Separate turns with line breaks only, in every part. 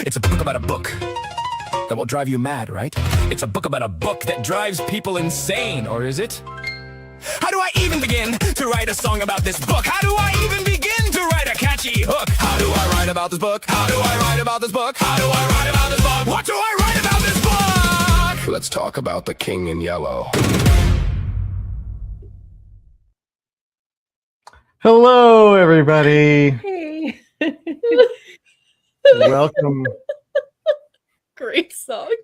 It's a book about a book that will drive you mad, right? It's a book about a book that drives people insane, or is it? How do I even begin to write a song about this book? How do I even begin to write a catchy hook? How do I write about this book? How do I write about this book? How do I write about this book? What do I write about this book? Let's talk about The King in Yellow.
Hello, everybody.
Hey.
Welcome.
Great song.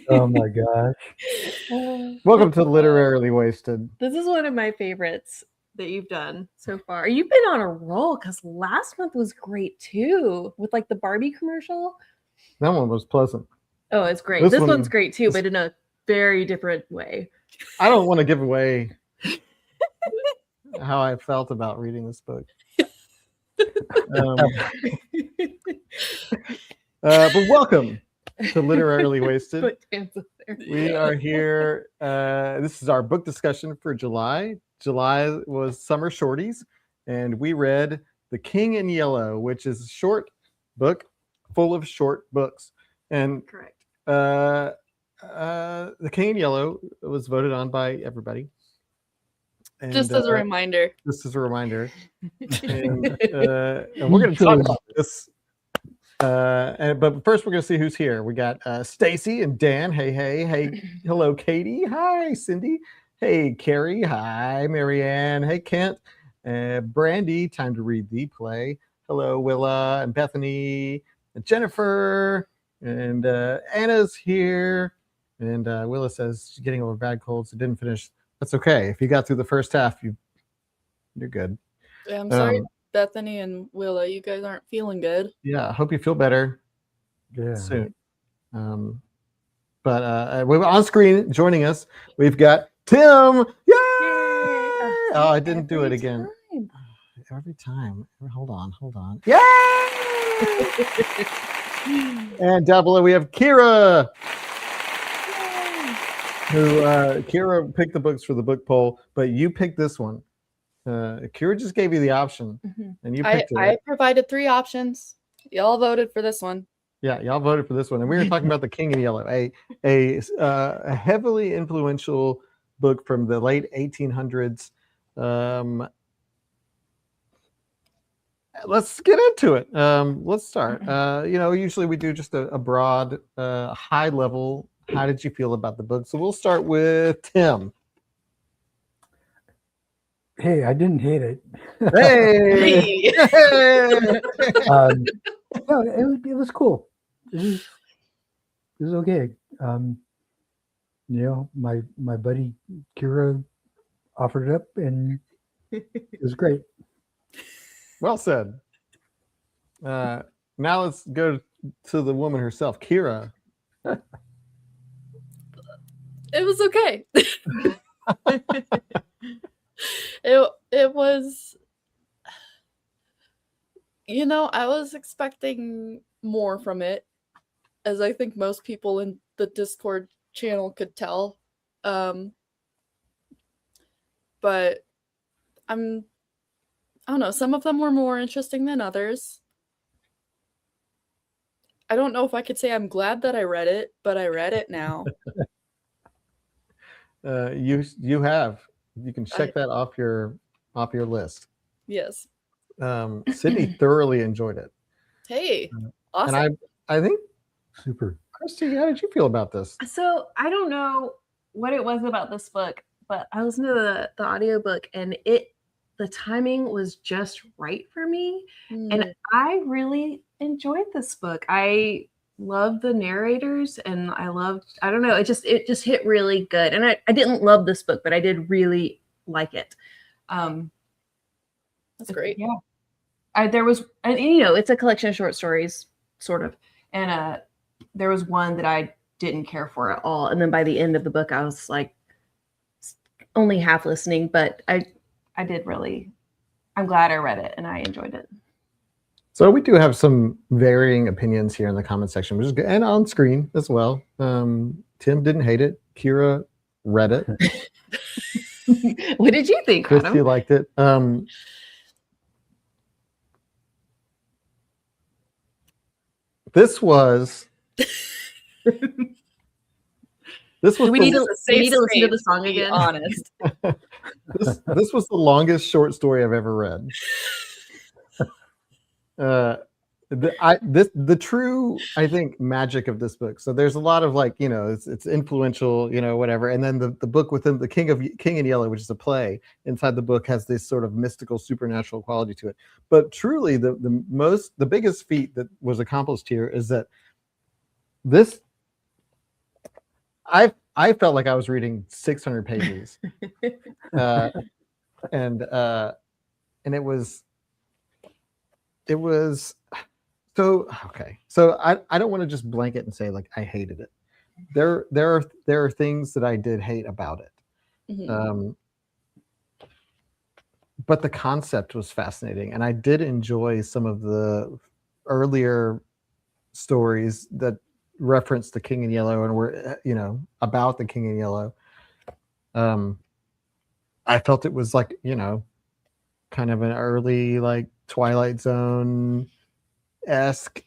Oh my gosh.
Welcome to Literarily Wasted.
This is one of my favorites that you've done so far. You've been on a roll because last month was great too, with like the Barbie commercial.
That one was pleasant.
Oh, it's great.
This
This
one-
one's great too, but in a very different way.
I don't want to give away how I felt about reading this book. But welcome to Literarily Wasted.
Put hands up there.
We are here. This is our book discussion for July. July was Summer Shorties, and we read The King in Yellow, which is a short book full of short books. And
Correct.
The King in Yellow was voted on by everybody. And,
Just as a reminder.
Just as a reminder. And we're going to talk about this. But first, we're going to see who's here. We got Stacy and Dan. Hey. Hello, Katie. Hi, Cindy. Hey, Carrie. Hi, Marianne. Hey, Kent. Brandy, time to read the play. Hello, Willa and Bethany and Jennifer. And Anna's here. And Willa says she's getting over a bad cold, so didn't finish. That's okay. If you got through the first half, you're good.
Yeah, I'm sorry, Bethany and Willa, you guys aren't feeling good.
Yeah, I hope you feel better
Yeah.
soon. But we're on screen joining us. We've got Tim. Yay! Oh, I didn't do it again. Every time. Hold on. Yay! And down below we have Kira. Who Kira picked the books for the book poll, but you picked this one. Kira just gave you the option, and you picked
I
it.
provided 3 options. Y'all voted for this one.
Yeah, y'all voted for this one, and we were talking about The King in Yellow, a heavily influential book from the late 1800s. Let's get into it. Let's start. Usually we do just a broad, high level. How did you feel about the book? So we'll start with Tim.
Hey, I didn't hate it.
Hey!
No, it was cool. It was okay. My buddy Kira offered it up, and it was great.
Well said. Now let's go to the woman herself, Kira.
It was okay. It was, I was expecting more from it, as I think most people in the Discord channel could tell. But I don't know, some of them were more interesting than others. I don't know if I could say I'm glad that I read it, but I read it now.
You have. You can check that off your list.
Yes.
Sydney thoroughly enjoyed it.
Hey, awesome.
And I think,
Super.
Christy, how did you feel about this?
So I don't know what it was about this book, but I listened to the audiobook and the timing was just right for me. And I really enjoyed this book. I loved the narrators, and I don't know, it just hit really good. And I didn't love this book, but I did really like it.
That's great.
Yeah. There was, and it's a collection of short stories, sort of. And there was one that I didn't care for at all. And then by the end of the book, I was like only half listening, but I did really, I'm glad I read it and I enjoyed it.
So we do have some varying opinions here in the comment section, which is good, and on screen as well. Tim didn't hate it. Kira read it.
What did you think,
Christy
Adam?
liked it. This was this was
Do we
the,
need to,
It's a
we need
safe
to listen to the
space
song
be
again?
Honest.
this was the longest short story I've ever read. The true, I think, magic of this book. So there's a lot of like, it's influential, whatever. And then the book within the King in Yellow, which is a play inside the book, has this sort of mystical supernatural quality to it. But truly the biggest feat that was accomplished here is that this I felt like I was reading 600 pages. And it was so okay. So I don't want to just blanket and say like I hated it. There are things that I did hate about it.
Mhm.
But the concept was fascinating, and I did enjoy some of the earlier stories that referenced the King in Yellow and were about the King in Yellow. I felt it was like kind of an early like Twilight Zone esque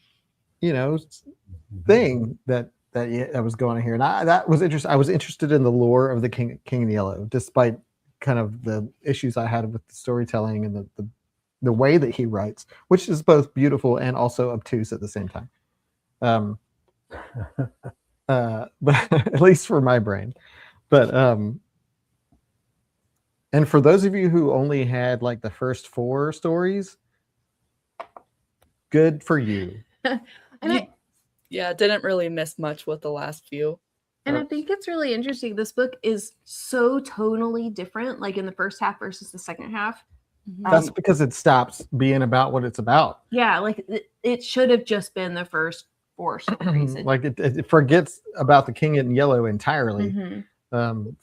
thing that was going on here, and that was interesting. I was interested in the lore of the King in Yellow, despite kind of the issues I had with the storytelling and the way that he writes, which is both beautiful and also obtuse at the same time. But at least for my brain. But and for those of you who only had like the first 4 stories, good for you.
And
Didn't really miss much with the last few.
I think it's really interesting. This book is so tonally different, like in the first half versus the second half.
That's because it stops being about what it's about.
Yeah, like it should have just been the first 4 stories.
Like it forgets about the King in Yellow entirely.
I'm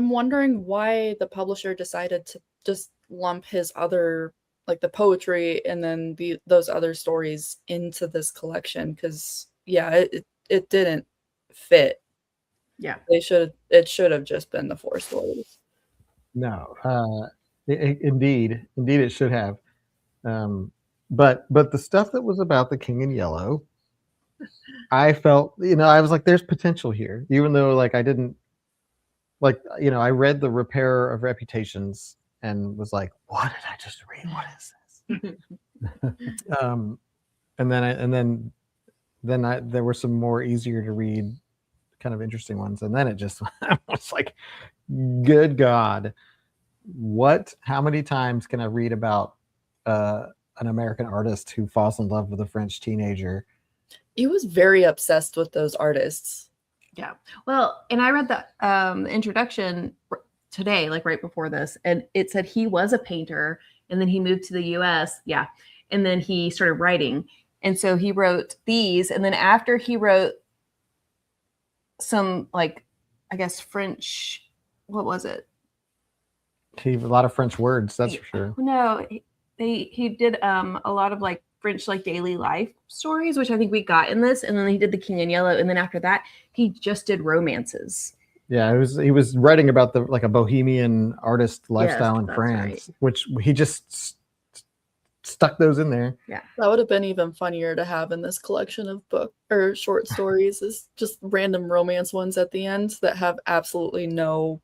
wondering why the publisher decided to just lump his other, like the poetry and then those other stories into this collection, because it didn't fit.
Yeah,
it should have just been the 4 stories.
No, indeed it should have. But the stuff that was about the King in Yellow, I felt, I was like, there's potential here, even though like I didn't like, I read The Repairer of Reputations and was like, what did I just read? What is this? And then there were some more easier to read, kind of interesting ones, and then it just was like, good God, how many times can I read about an American artist who falls in love with a French teenager?
He was very obsessed with those artists.
Yeah. Well, and I read the introduction today, like right before this, and it said he was a painter and then he moved to the US. Yeah. And then he started writing. And so he wrote these. And then after he wrote some, like, I guess French, what was it?
He a lot of French words, that's for sure.
No, he did a lot of like French like daily life stories, which I think we got in this, and then he did the King in Yellow, and then after that he just did romances.
Yeah, he was writing about like a bohemian artist lifestyle in France,
right.
Which he just stuck those in there.
Yeah,
that would have been even funnier to have in this collection of book or short stories, is just random romance ones at the end that have absolutely no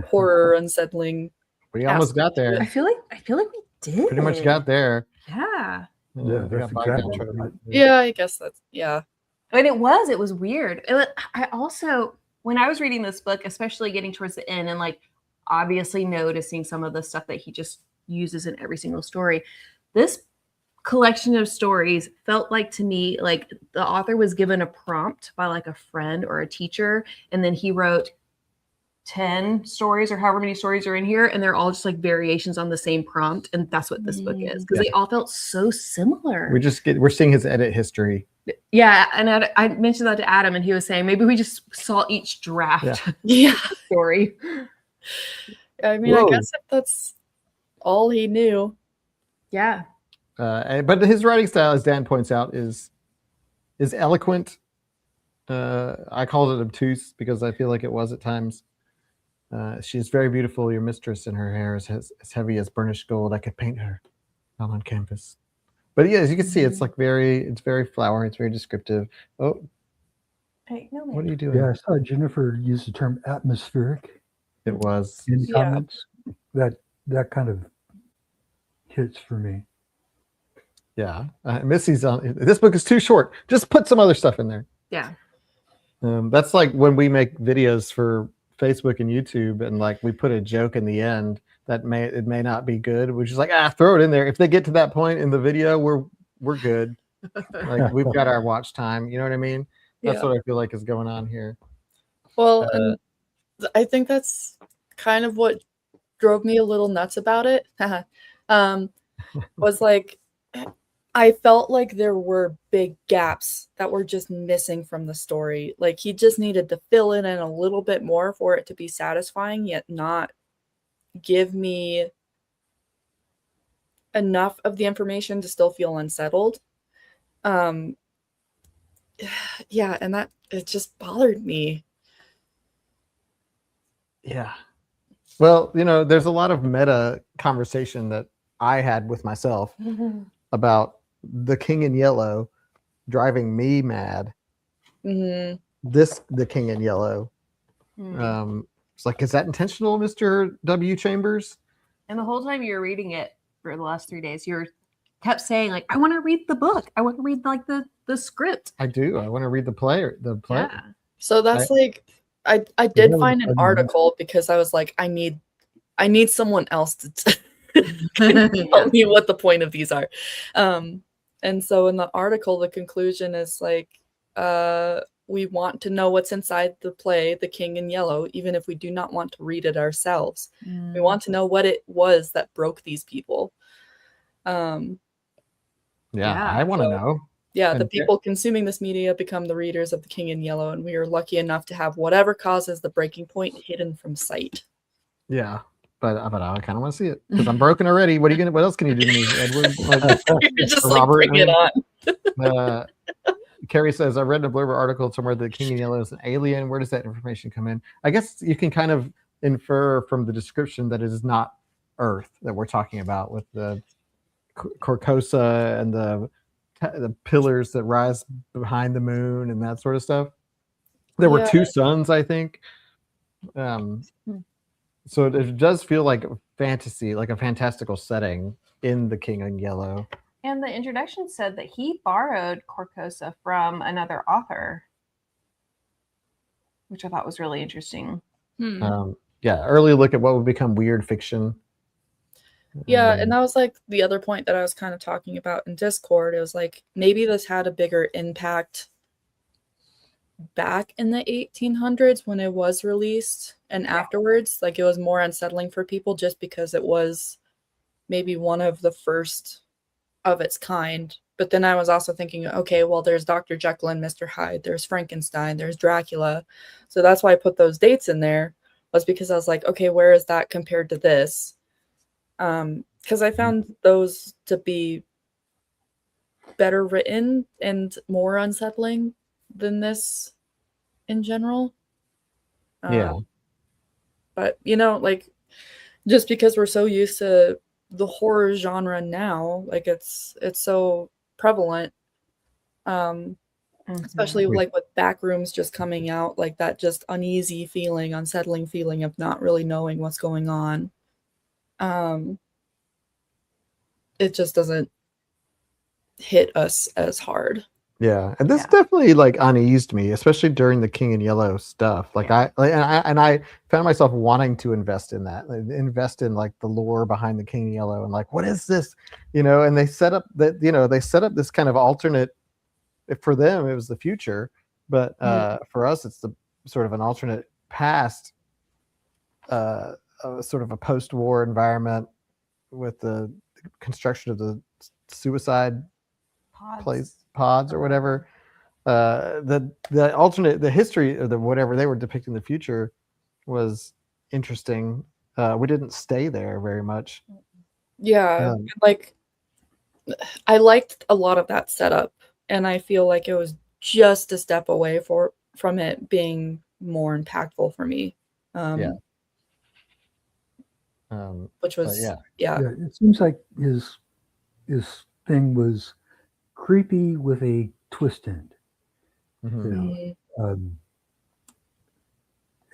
horror unsettling.
We almost got there.
I feel like we did.
Pretty much got there.
Yeah.
Yeah, that's exactly right.
Yeah, I guess that's, yeah.
And it was weird. I also, when I was reading this book, especially getting towards the end and like obviously noticing some of the stuff that he just uses in every single story, this collection of stories felt like to me like the author was given a prompt by like a friend or a teacher, and then he wrote 10 stories or however many stories are in here, and they're all just like variations on the same prompt, and that's what this book is, because they all felt so similar.
We're seeing his edit history.
Yeah, and I mentioned that to Adam, and he was saying maybe we just saw each draft story.
I mean, I guess if that's all he knew.
Yeah.
But his writing style, as Dan points out, is eloquent. I called it obtuse because I feel like it was at times. She is very beautiful, your mistress, and her hair is as heavy as burnished gold. I could paint her out on canvas. But yeah, as you can see, it's like it's very flowery. It's very descriptive. Oh,
Hey, no,
what are
man.
you doing?
Yeah, I saw Jennifer use the term atmospheric
It was.
in the
Yeah.
comments. That kind of hits for me.
Yeah. Missy's on. This book is too short. Just put some other stuff in there.
Yeah.
That's like when we make videos for Facebook and YouTube, and like we put a joke in the end that may not be good. We're just like, throw it in there. If they get to that point in the video, we're good. Like we've got our watch time. You know what I mean? That's
Yeah.
what I feel like is going on here.
Well, and I think that's kind of what drove me a little nuts about it. Was like I felt like there were big gaps that were just missing from the story. Like he just needed to fill it in a little bit more for it to be satisfying, yet not give me enough of the information to still feel unsettled. Yeah, and that it just bothered me.
Yeah. Well, there's a lot of meta conversation that I had with myself about the King in Yellow driving me mad.
Mhm.
The King in Yellow. It's like, is that intentional, Mr. W. Chambers?
And the whole time you were reading it for the last 3 days, you kept saying like, "I want to read the book. I want to read like the script."
I do. I want to read the play.
Yeah.
So that's like I did find an article because I was like, I need someone else to tell me what the point of these are. And so in the article, the conclusion is like, we want to know what's inside the play, The King in Yellow, even if we do not want to read it ourselves. We want to know what it was that broke these people.
I want to know.
Yeah, the people consuming this media become the readers of The King in Yellow, and we are lucky enough to have whatever causes the breaking point hidden from sight.
Yeah, but I kind of want to see it because I'm broken already. What else can you do to me, Edward?
You're just like, bring it on.
Carrie says, I read in a Blurber article somewhere that the King in Yellow is an alien. Where does that information come in? I guess you can kind of infer from the description that it is not Earth that we're talking about with the Corcosa and the pillars that rise behind the moon and that sort of stuff. There were two suns, I think. So it does feel like fantasy, like a fantastical setting in the King in Yellow.
And the introduction said that he borrowed Corcosa from another author, which I thought was really interesting.
Early look at what would become weird fiction.
Yeah, and that was like the other point that I was kind of talking about in Discord. It was like maybe this had a bigger impact back in the 1800s when it was released, and afterwards, like it was more unsettling for people just because it was maybe one of the first of its kind. But then I was also thinking, okay, well, there's Dr. Jekyll and Mr. Hyde, there's Frankenstein, there's Dracula. So that's why I put those dates in there, was because I was like, okay, where is that compared to this? Because I found those to be better written and more unsettling than this in general. But like just because we're so used to the horror genre now, like it's so prevalent, especially like with Backrooms just coming out, like that just uneasy feeling, unsettling feeling of not really knowing what's going on. It just doesn't hit us as hard.
Yeah, and this definitely like uneased me, especially during the King in Yellow stuff. Like I found myself wanting to invest in that, invest in like the lore behind the King in Yellow, and like what is this, And they set up this kind of alternate. For them, it was the future, but for us, it's the sort of an alternate past, sort of a post-war environment with the construction of the suicide pods or whatever. The alternate, the history of the whatever they were depicting the future was interesting. We didn't stay there very much.
Yeah, like I liked a lot of that setup, and I feel like it was just a step away from it being more impactful for me.
Which
was
it seems like his thing was creepy with a twist end.
Mhm.
You know,
Mm.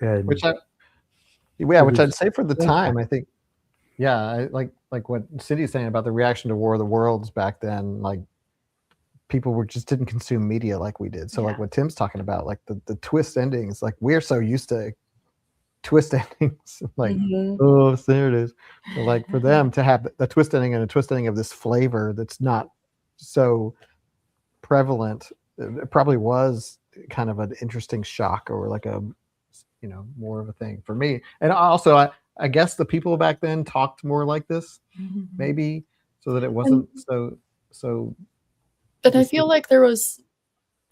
and
Which
it
which I'd
was
say for the time, I think, yeah, like what Cindy's saying about the reaction to War of the Worlds back then, like people just didn't consume media like we did. So like
Yeah.
what Tim's talking about, like the twist endings, like we're so used to twist endings, like
Mhm.
oh there it is. But like for them to have the twist ending and a twist ending of this flavor that's not so prevalent, it probably was kind of an interesting shock or like a more of a thing for me. And also I guess the people back then talked more like this, maybe, so that it wasn't so
And I
just
feel like there was,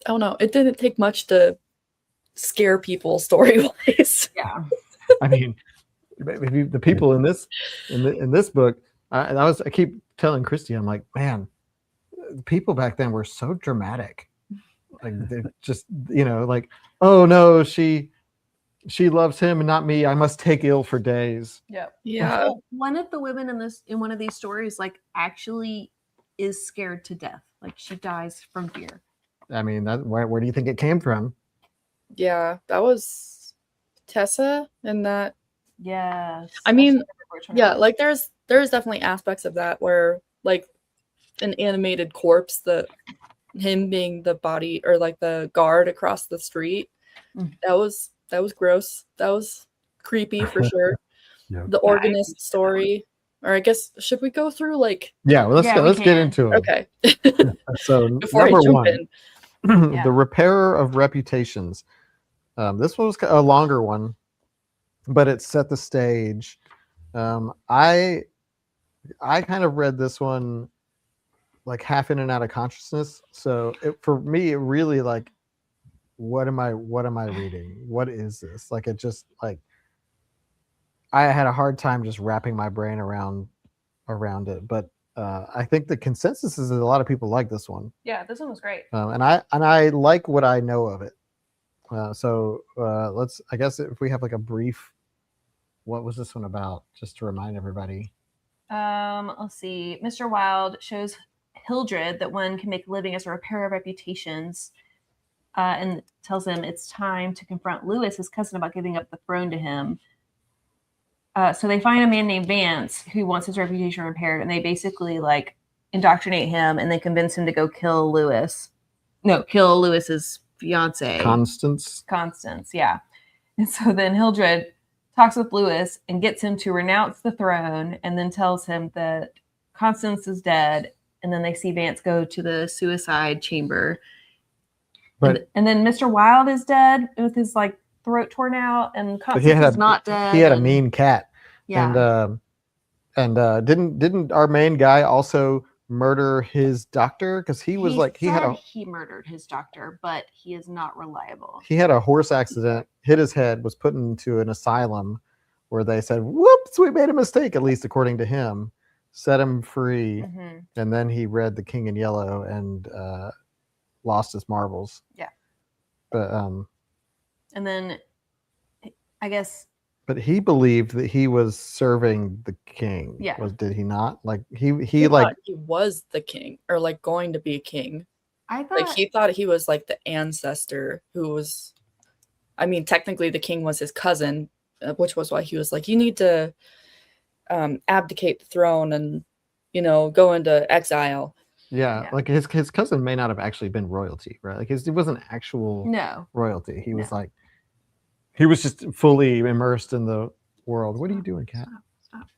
I don't know, it didn't take much to scare people story-wise.
Yeah.
I mean, the people in this in this book, I keep telling Christy, I'm like, man, people back then were so dramatic. Like they're just, like, oh no, she loves him and not me. I must take ill for days.
Yep.
Yeah.
Well, one of the women in one of these stories, like, actually is scared to death. Like, she dies from fear.
I mean, where do you think it came from?
Yeah, that was Tessa and that.
Yes.
I mean, yeah,
was.
like there's definitely aspects of that where like an animated corpse, him being the body or like the guard across the street, that was gross. That was creepy for sure.
Yeah.
The organist story, or I guess should we go through like
Yeah, well,
Yeah, we
let's get
can.
into it.
okay
So
before I
number
jump
one,
in.
Yeah.
the repairer of reputations. This one was a longer one, but it set the stage. I kind of read this one like half in and out of consciousness. So for me, it really like, what am I reading? What is this? Like, it just like, I had a hard time just wrapping my brain around it. But I think the consensus is that a lot of people like this one.
Yeah, this one was great.
And I like what I know of it. So let's, I guess if we have like a brief, what was this one about? Just to remind everybody.
Let's see. Mr. Wilde shows Hildred that one can make a living as a repairer of reputations, and tells him it's time to confront Lewis, his cousin, about giving up the throne to him. So they find a man named Vance who wants his reputation repaired, and they basically like indoctrinate him and they convince him to go kill Lewis. No, kill Lewis's fiance. Constance, yeah. And so then Hildred talks with Lewis and gets him to renounce the throne, and then tells him that Constance is dead. And then they see Vance go to the suicide chamber.
But
and then Mr. Wilde is dead with his like throat torn out, and Constance is not dead.
He had a mean cat.
Yeah.
And didn't our main guy also murder his doctor? Because he
murdered his doctor, but he is not reliable.
He had a horse accident, hit his head, was put into an asylum where they said, whoops, we made a mistake, at least according to him, set him free. And then he read The King in Yellow and lost his marbles.
Yeah.
But
and then I guess,
but he believed that he was serving the king.
Yeah.
Did he not? Like he
thought he was the king, or like going to be a king.
I thought,
like he thought he was like the ancestor who was, I mean, technically the king was his cousin, which was why he was like, you need to abdicate the throne and, go into exile.
Yeah, like his cousin may not have actually been royalty, right? Like he wasn't actual royalty. He was like, he was just fully immersed in the world. What are you doing, Kat?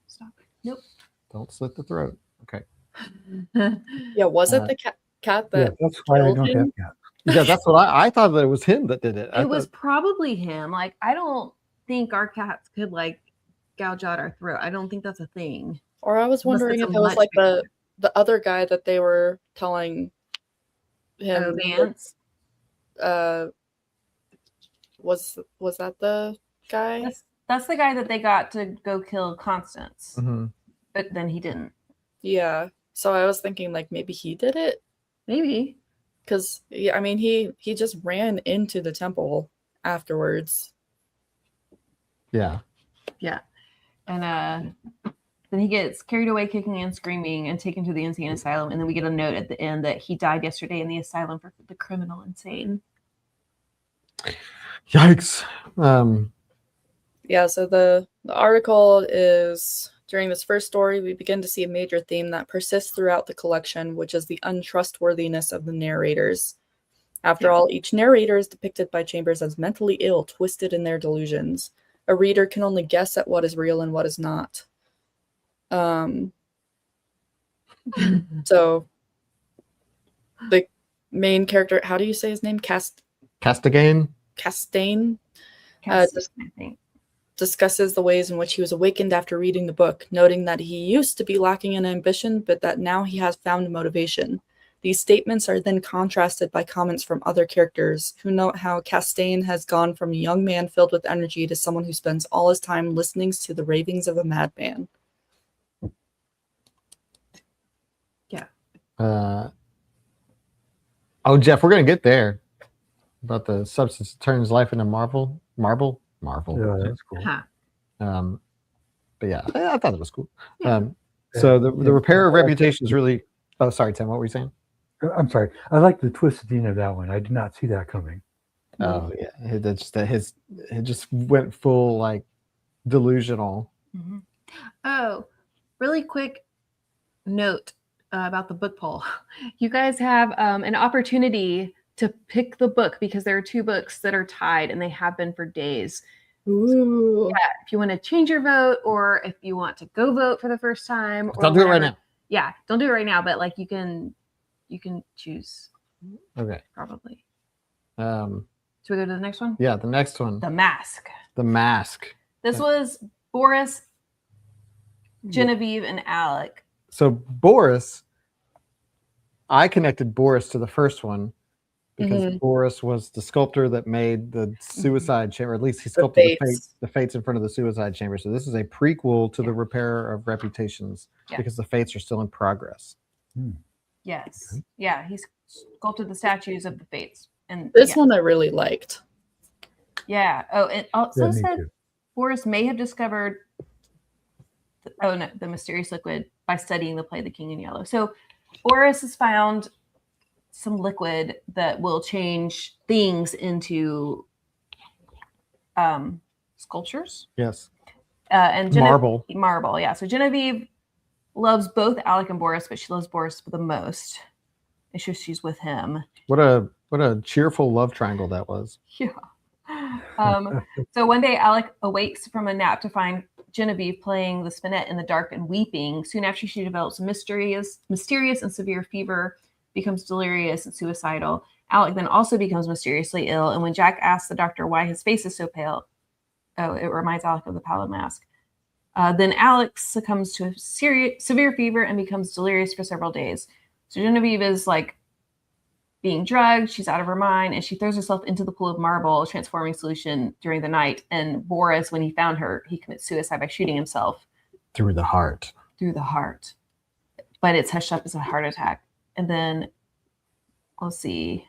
Stop. Nope.
Don't slit the throat. Okay.
Yeah, was it the cat that?
Yeah, that's why I don't have cats.
Yeah, that's what I thought, that it was him that did it.
It was probably him. Like, I don't think our cats could like gouge out our throat. I don't think that's a thing.
Or I was wondering if it was like the other guy that they were telling him.
Vance.
Was that the guy?
That's the guy that they got to go kill Constance.
Mm-hmm.
But then he didn't.
Yeah. So I was thinking like maybe he did it.
Maybe.
Because I mean he just ran into the temple afterwards.
Yeah.
Yeah. And Then he gets carried away kicking and screaming and taken to the insane asylum. And then we get a note at the end that he died yesterday in the asylum for the criminal insane.
Yikes.
Yeah, so the article is, during this first story, we begin to see a major theme that persists throughout the collection, which is the untrustworthiness of the narrators. After all, each narrator is depicted by Chambers as mentally ill, twisted in their delusions. A reader can only guess at what is real and what is not. So the main character, how do you say his name?
Castagain?
Castaigne?
I think.
Discusses the ways in which he was awakened after reading the book, noting that he used to be lacking in ambition, but that now he has found motivation. These statements are then contrasted by comments from other characters who note how Castaigne has gone from a young man filled with energy to someone who spends all his time listening to the ravings of a madman.
Oh, Jeff, we're going to get there. About the substance that turns life into marble. Marble.
Yeah, that's cool.
Huh.
But yeah, I thought it was cool.
Yeah.
So the repair of reputation is really. Oh, sorry, Tim. What were you saying?
I'm sorry. I like the twist at the end of that one. I did not see that coming.
Oh yeah, it just went full like delusional.
Mm-hmm. Oh, really quick note about the book poll. You guys have an opportunity to pick the book because there are 2 books that are tied and they have been for days.
Ooh.
Yeah, if you want to change your vote or if you want to go vote for the first time. Or
Don't do it right now.
Yeah, don't do it right now, but like you can choose.
Okay.
Probably.
Um.
Should we go to the next one?
Yeah, the next one.
The Mask.
The Mask.
This was Boris, Genevieve, and Alec.
So Boris, I connected Boris to the first one because Boris was the sculptor that made the suicide chamber. At least he sculpted the fates in front of the suicide chamber. So this is a prequel to the repair of reputations because the fates are still in progress.
Yes. Yeah, he sculpted the statues of the fates. And
this one I really liked.
Yeah. Oh, it also
me
said
too.
Boris may have discovered the mysterious liquid by studying the play The King in Yellow. So Boris has found some liquid that will change things into sculptures.
Yes.
And
Marble.
Marble, yeah. So Genevieve loves both Alec and Boris, but she loves Boris the most. It's just she's with him.
What a cheerful love triangle that was.
Yeah. So one day Alec awakes from a nap to find Genevieve playing the spinet in the dark and weeping. Soon after, she develops a mysterious and severe fever, becomes delirious and suicidal. Alec then also becomes mysteriously ill, and when Jack asks the doctor why his face is so pale, it reminds Alec of the pallid mask. Then Alec succumbs to a severe fever and becomes delirious for several days. So Genevieve is like being drugged, she's out of her mind, and she throws herself into the pool of marble, transforming solution during the night. And Boris, when he found her, he commits suicide by shooting himself.
Through the heart.
But it's hushed up as a heart attack. And then, let's see.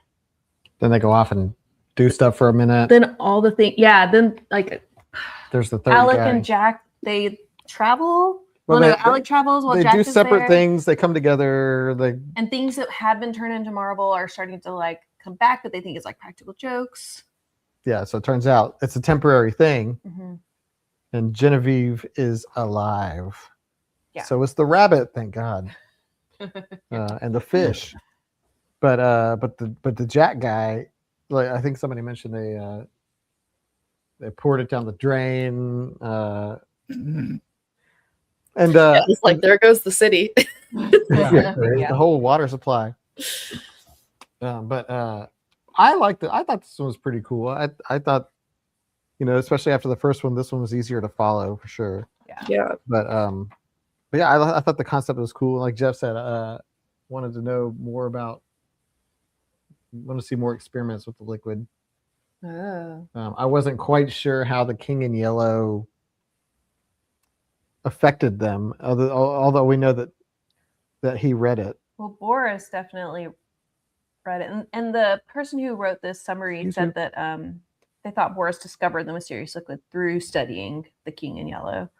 Then they go off and do stuff for a minute.
Then all the things, then like
there's the third
Alec
guy.
and Jack, they travel.
Well,
Alec travels while
they
Jack
do
is
separate
there.
things. They come together.
And things that had been turned into marble are starting to like come back, but they think it's like practical jokes.
Yeah, so it turns out it's a temporary thing.
Mm-hmm.
And Genevieve is alive.
Yeah.
So it's the rabbit, thank God. And the fish. But the Jack guy, like I think somebody mentioned they poured it down the drain. And
it's like there goes the city.
The whole water supply. But I liked it. I thought this one was pretty cool. I thought, especially after the first one, this one was easier to follow for sure.
Yeah.
But yeah, I thought the concept was cool. Like Jeff said, wanted to know more about. Want to see more experiments with the liquid.
Oh.
I wasn't quite sure how the King in Yellow affected them, although we know that he read it.
Well, Boris definitely read it. And the person who wrote this summary said that they thought Boris discovered the mysterious liquid through studying The King in Yellow.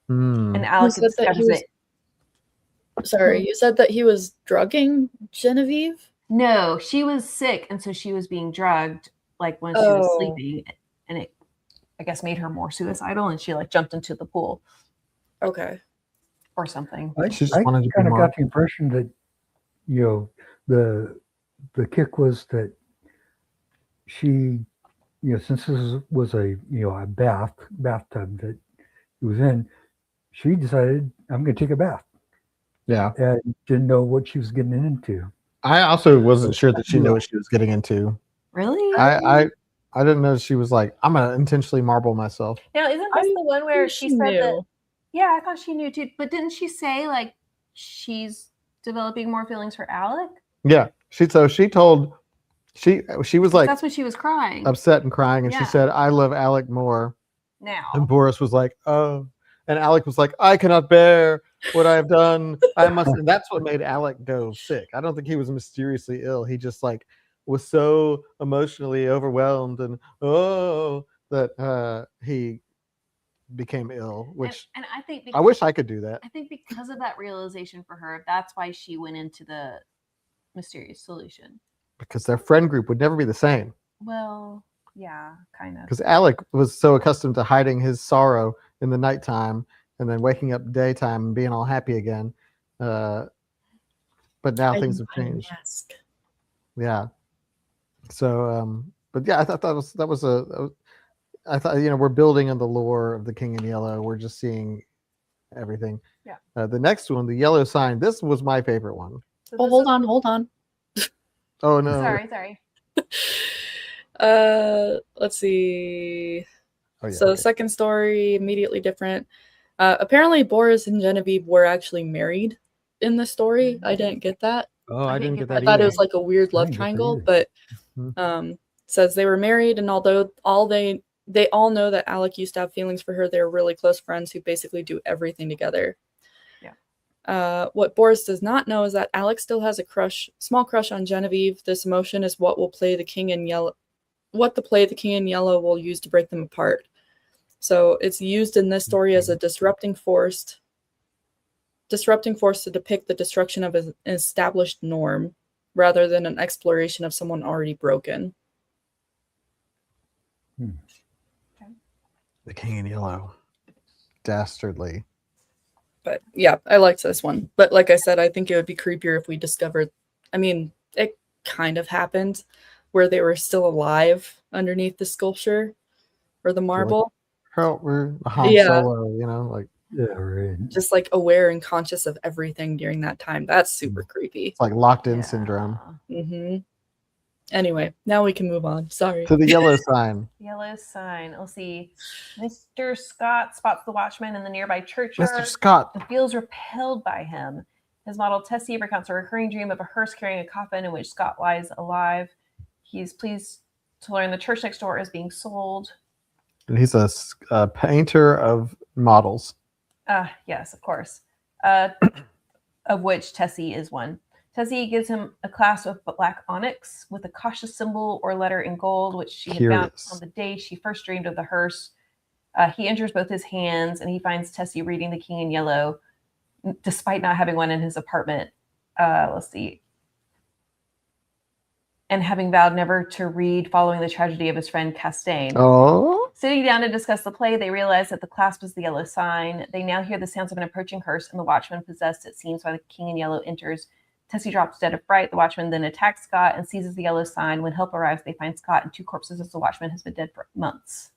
Hmm.
And Alec
said that he
discovers
was-
it.
Sorry, you said that he was drugging Genevieve?
No, she was sick, and so she was being drugged like when she was
Oh.
sleeping, and it, I guess, made her more suicidal, and she like jumped into the pool
Okay.
or something.
She just
I
wanted to be
kind of
mom.
got the impression that, you know, the kick was that she, you know, since this was a, you know, a bathtub that it was in, she decided I'm going to take a bath
Yeah.
and didn't know what she was getting into.
I also wasn't sure that she knew what she was getting into.
Really?
I didn't know she was like, I'm gonna intentionally marble myself.
Now, isn't this the one where she said that? Yeah, I thought she knew too. But didn't she say like she's developing more feelings for Alec?
Yeah. She told she was like
That's when she was crying.
upset and crying, and she
Yeah.
said, I love Alec more.
Now,
And Boris was like, oh. And Alec was like, I cannot bear what I have done. I must. And that's what made Alec go sick. I don't think he was mysteriously ill. He just like was so emotionally overwhelmed and that he became ill. Which
and I think
I wish I could do that.
I think because of that realization for her, that's why she went into the mysterious solution.
Because their friend group would never be the same.
Well, yeah, kind of.
Because Alec was so accustomed to hiding his sorrow in the nighttime and then waking up daytime and being all happy again. But now things have changed. Yeah. So, but yeah, I thought I thought, you know, we're building on the lore of the King in Yellow. We're just seeing everything.
Yeah.
The next one, the yellow sign. This was my favorite one.
So
Oh,
this
hold
is-
on.
Oh no.
Sorry.
Let's see.
Oh, yeah,
So
okay.
the second story, immediately different. Apparently Boris and Genevieve were actually married in the story. I didn't get that.
Oh, I didn't get
I
that
thought it
either.
was like a weird
I
love
didn't get that
triangle,
either.
but says they were married, and although they all know that Alec used to have feelings for her, they're really close friends who basically do everything together.
Yeah.
What Boris does not know is that Alec still has a small crush on Genevieve. This emotion is what will play the King in Yellow. What the play the King in Yellow will use to break them apart. So it's used in this story as a disrupting force to depict the destruction of an established norm rather than an exploration of someone already broken.
The King in Yellow. Dastardly.
But yeah, I liked this one. But like I said, I think it would be creepier if we discovered, I mean, it kind of happened where they were still alive underneath the sculpture or the marble.
How we're Han
Yeah.
Solo, you know, like
Yeah, right.
Just like aware and conscious of everything during that time. That's super creepy.
it's like locked in
Yeah.
syndrome.
hmm Anyway, now we can move on. Sorry.
To the yellow sign.
Yellow sign. Let's see. Mr. Scott spots the watchman in the nearby churchyard
Mr. Scott.
and feels repelled by him. His model Tessie recounts a recurring dream of a hearse carrying a coffin in which Scott lies alive. He's pleased to learn the church next door is being sold.
And he's a painter of models.
Yes, of course. Of which Tessie is one. Tessie gives him a clasp of black onyx with a cautious symbol or letter in gold, which she had found
Curious.
on the day she first dreamed of the hearse. He enters both his hands, and he finds Tessie reading The King in Yellow, despite not having one in his apartment. Let's see. And having vowed never to read following the tragedy of his friend Castaigne.
Oh.
Sitting down to discuss the play, they realize that the clasp is the yellow sign. They now hear the sounds of an approaching hearse, and the watchman possessed, it seems, by the King in Yellow enters. Tessie drops dead of fright. The watchman then attacks Scott and seizes the yellow sign. When help arrives, they find Scott and two corpses as the watchman has been dead for months.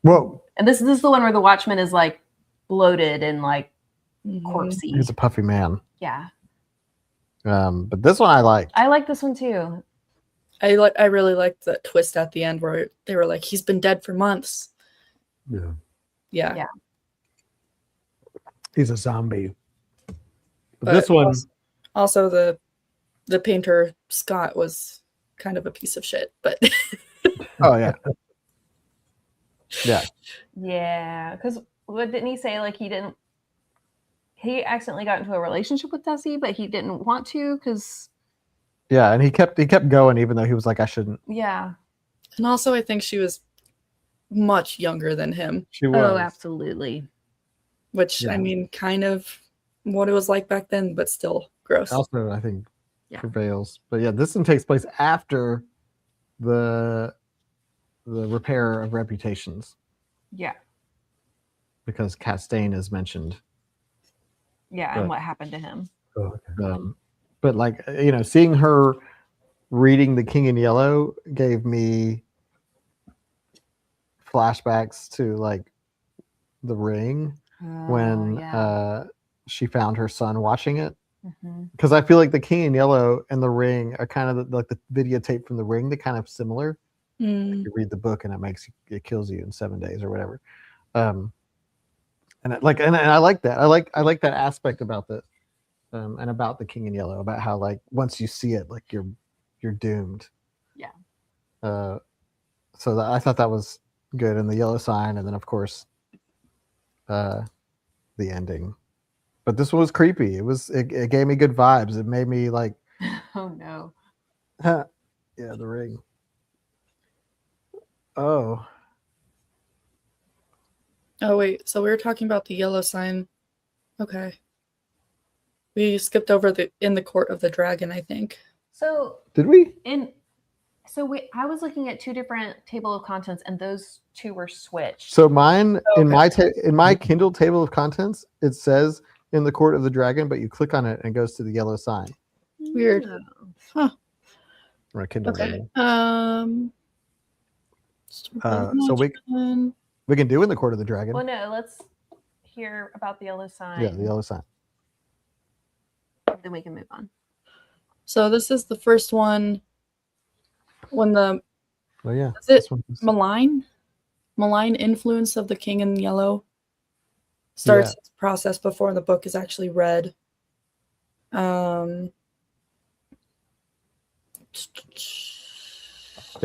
Whoa.
And this is the one where the watchman is like bloated and like
Mhm.
corpsey.
He's a puffy man.
Yeah.
But this one I like.
I like this one too.
I really liked that twist at the end where they were like, he's been dead for months.
Yeah.
Yeah.
Yeah.
He's a zombie. But
But
this one,
Also the painter Scott was kind of a piece of shit, but
oh yeah. Yeah.
Yeah. Because what didn't he say? Like he accidentally got into a relationship with Tessie, but he didn't want to because
Yeah, and he kept going even though he was like, I shouldn't.
yeah.
and also I think she was much younger than him.
She was.
Oh, absolutely.
which
Yeah.
I mean, kind of what it was like back then, but still gross.
Also, I think
Yeah.
prevails. But yeah, this one takes place after the repair of reputations
Yeah.
because Castaigne is mentioned.
Yeah.
But-
And what happened to him?
Oh, okay.
But like seeing her reading The King in Yellow gave me flashbacks to like The Ring when she found her son watching it.
Mhm.
Because I feel like The King in Yellow and The Ring are kind of like the videotape from The Ring. They're kind of similar.
Mm.
You read the book and it kills you in 7 days or whatever. And I like that. I like that aspect about this, and about The King in Yellow, about how like once you see it, like you're doomed.
Yeah.
So I thought that was good, and the yellow sign, and then of course, the ending. But this one was creepy. It gave me good vibes. It made me like,
Oh no.
yeah, The Ring. Oh,
Oh wait, so we were talking about the yellow sign. Okay. We skipped over the in the court of the dragon, I think.
So
did we?
I was looking at two different table of contents, and those two were switched.
So mine in
Okay.
my Kindle table of contents, it says in the Court of the Dragon, but you click on it and it goes to the yellow sign.
Weird.
Yeah.
Huh.
Or Kindle.
Okay.
So we can do in the Court of the Dragon.
Well, no. Let's hear about the yellow sign.
Yeah, the yellow sign.
Then we can move on.
So this is the first one when the
Oh yeah.
Is it
this one was-
malign influence of the King in Yellow starts its process before the book is actually read.
Yeah,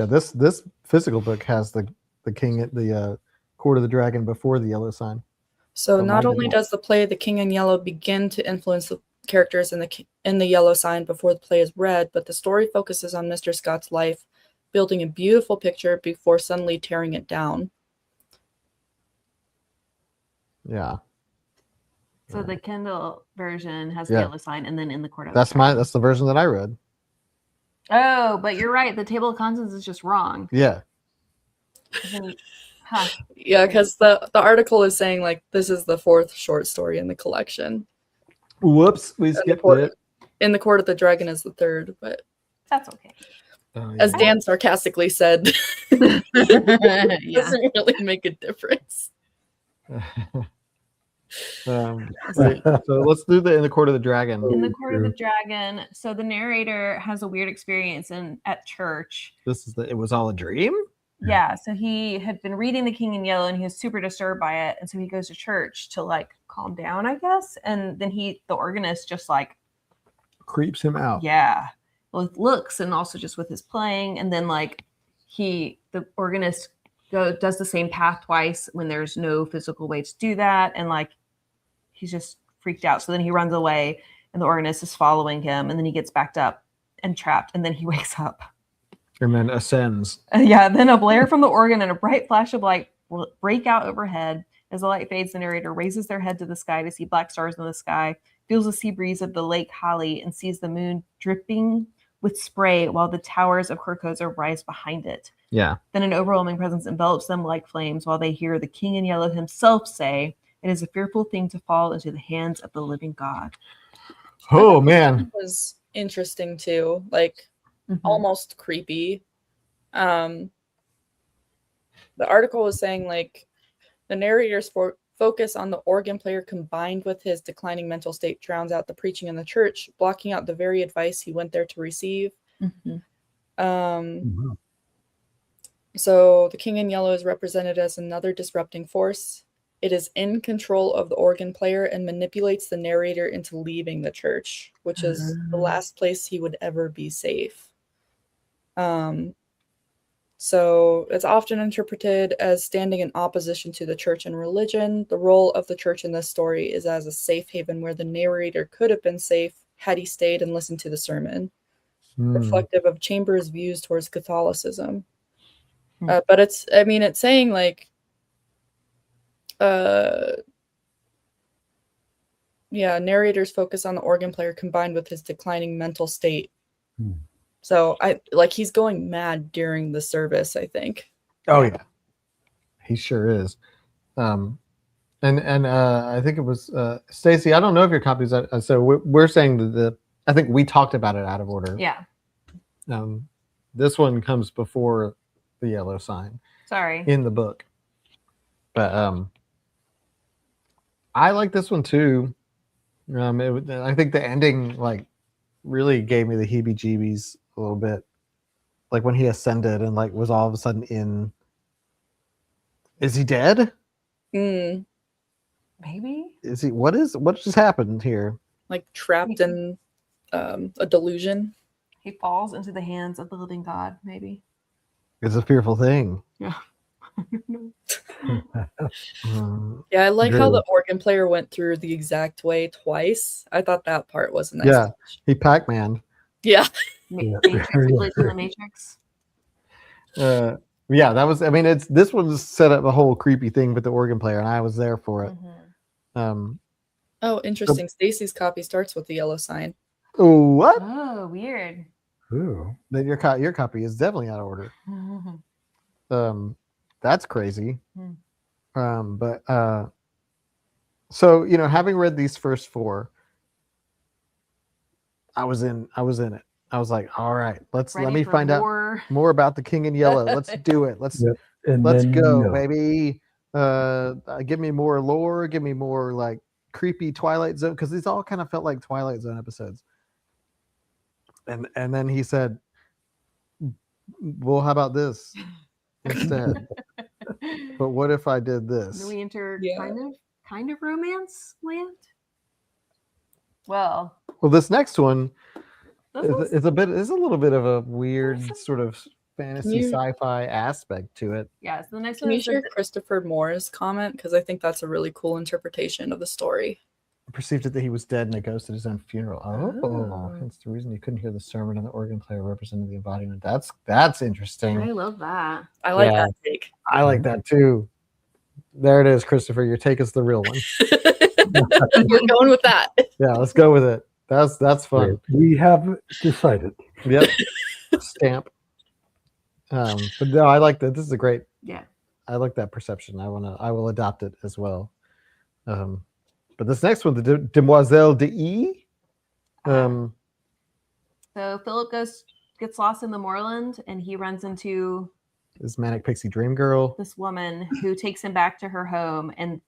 this physical book has the king at the Court of the Dragon before the yellow sign.
So
But
not
mine
only
didn't.
does the play The King in Yellow begin to influence the characters in the yellow sign before the play is read, but the story focuses on Mr. Scott's life, building a beautiful picture before suddenly tearing it down.
Yeah.
So the Kindle version has
Yeah.
the yellow sign, and then in the court of
That's the version that I read.
Oh, but you're right. The table of contents is just wrong.
Yeah.
Huh.
Yeah, because the article is saying like this is the fourth short story in the collection.
Whoops, we
And the
skipped
court,
it.
In the Court of the Dragon is the third, but
That's okay.
as Dan sarcastically said,
Yeah.
doesn't really make a difference.
So let's do the in the Court of the Dragon.
In the Court of the Dragon, so the narrator has a weird experience at church.
It was all a dream?
Yeah, so he had been reading The King in Yellow, and he was super disturbed by it, and so he goes to church to like calm down, I guess. And then the organist just like
Creeps him out.
yeah, with looks and also just with his playing, and then like the organist does the same path twice when there's no physical way to do that, and like he's just freaked out. So then he runs away, and the organist is following him, and then he gets backed up and trapped, and then he wakes up.
And then ascends.
Yeah, then a blare from the organ and a bright flash of light break out overhead. As the light fades, the narrator raises their head to the sky to see black stars in the sky, feels the sea breeze of the Lake Hali, and sees the moon dripping with spray while the towers of Carcosa rise behind it.
Yeah.
Then an overwhelming presence envelops them like flames while they hear the King in Yellow himself say, "It is a fearful thing to fall into the hands of the living God."
Oh man.
It was interesting too, like almost creepy. The article was saying like the narrator's focus on the organ player combined with his declining mental state drowns out the preaching in the church, blocking out the very advice he went there to receive. So the King in Yellow is represented as another disrupting force. It is in control of the organ player and manipulates the narrator into leaving the church, which is the last place he would ever be safe. So it's often interpreted as standing in opposition to the church and religion. The role of the church in this story is as a safe haven where the narrator could have been safe had he stayed and listened to the sermon, reflective of Chambers' views towards Catholicism. But it's saying like, narrators focus on the organ player combined with his declining mental state.
Hmm.
So he's going mad during the service, I think.
Oh yeah, he sure is. And I think it was Stacy. I don't know if your copies. So we're saying that I think we talked about it out of order.
Yeah.
This one comes before the yellow sign
Sorry.
in the book, but I like this one too. I think the ending like really gave me the heebie-jeebies a little bit, like when he ascended and like was all of a sudden in. Is he dead?
Mm,
Maybe.
Is he? What just happened here?
like trapped in a delusion.
He falls into the hands of the living God, maybe.
It's a fearful thing.
Yeah.
Yeah, I like how
Really?
the organ player went through the exact way twice. I thought that part was a nice
Yeah.
touch.
He Pac-Man.
Yeah.
Yeah.
Matrix, glitch in the Matrix.
Yeah, that was. I mean, this one set up a whole creepy thing with the organ player, and I was there for it.
Mhm.
Oh, interesting. Stacy's copy starts with the yellow sign.
What?
Oh, weird.
Ooh.
Then your copy is definitely out of order. That's crazy. But so having read these first four, I was in it. I was like, all right, let me find out more about the King in Yellow. Let's do it. Let's
And
go, baby. Give me more lore. Give me more like creepy Twilight Zone, because these all kind of felt like Twilight Zone episodes. And then he said, well, how about this instead? But what if I did this?
Do we enter
Yeah.
kind of romance land? Well,
This next one
this was-
is a little bit of a weird
This is-
sort of fantasy
you-
sci-fi aspect to it.
yeah. So the next
Can
one
you
is
share Christopher Moore's comment? Because I think that's a really cool interpretation of the story.
I perceived it that he was dead and a ghost at his own funeral.
Oh.
Hence the reason you couldn't hear the sermon and the organ player represented the embodiment. That's interesting.
I love that.
I like
Yeah.
that take.
I like that too. There it is, Christopher. Your take is the real one.
We're going with that.
Yeah, let's go with it. That's fun.
We have decided.
Yep. Stamp. But no, I like that. This is a great.
Yeah.
I like that perception. I will adopt it as well. But this next one, the Demoiselle d'E.
So Philip gets lost in the moorland, and he runs into
This manic pixie dream girl.
this woman who takes him back to her home, and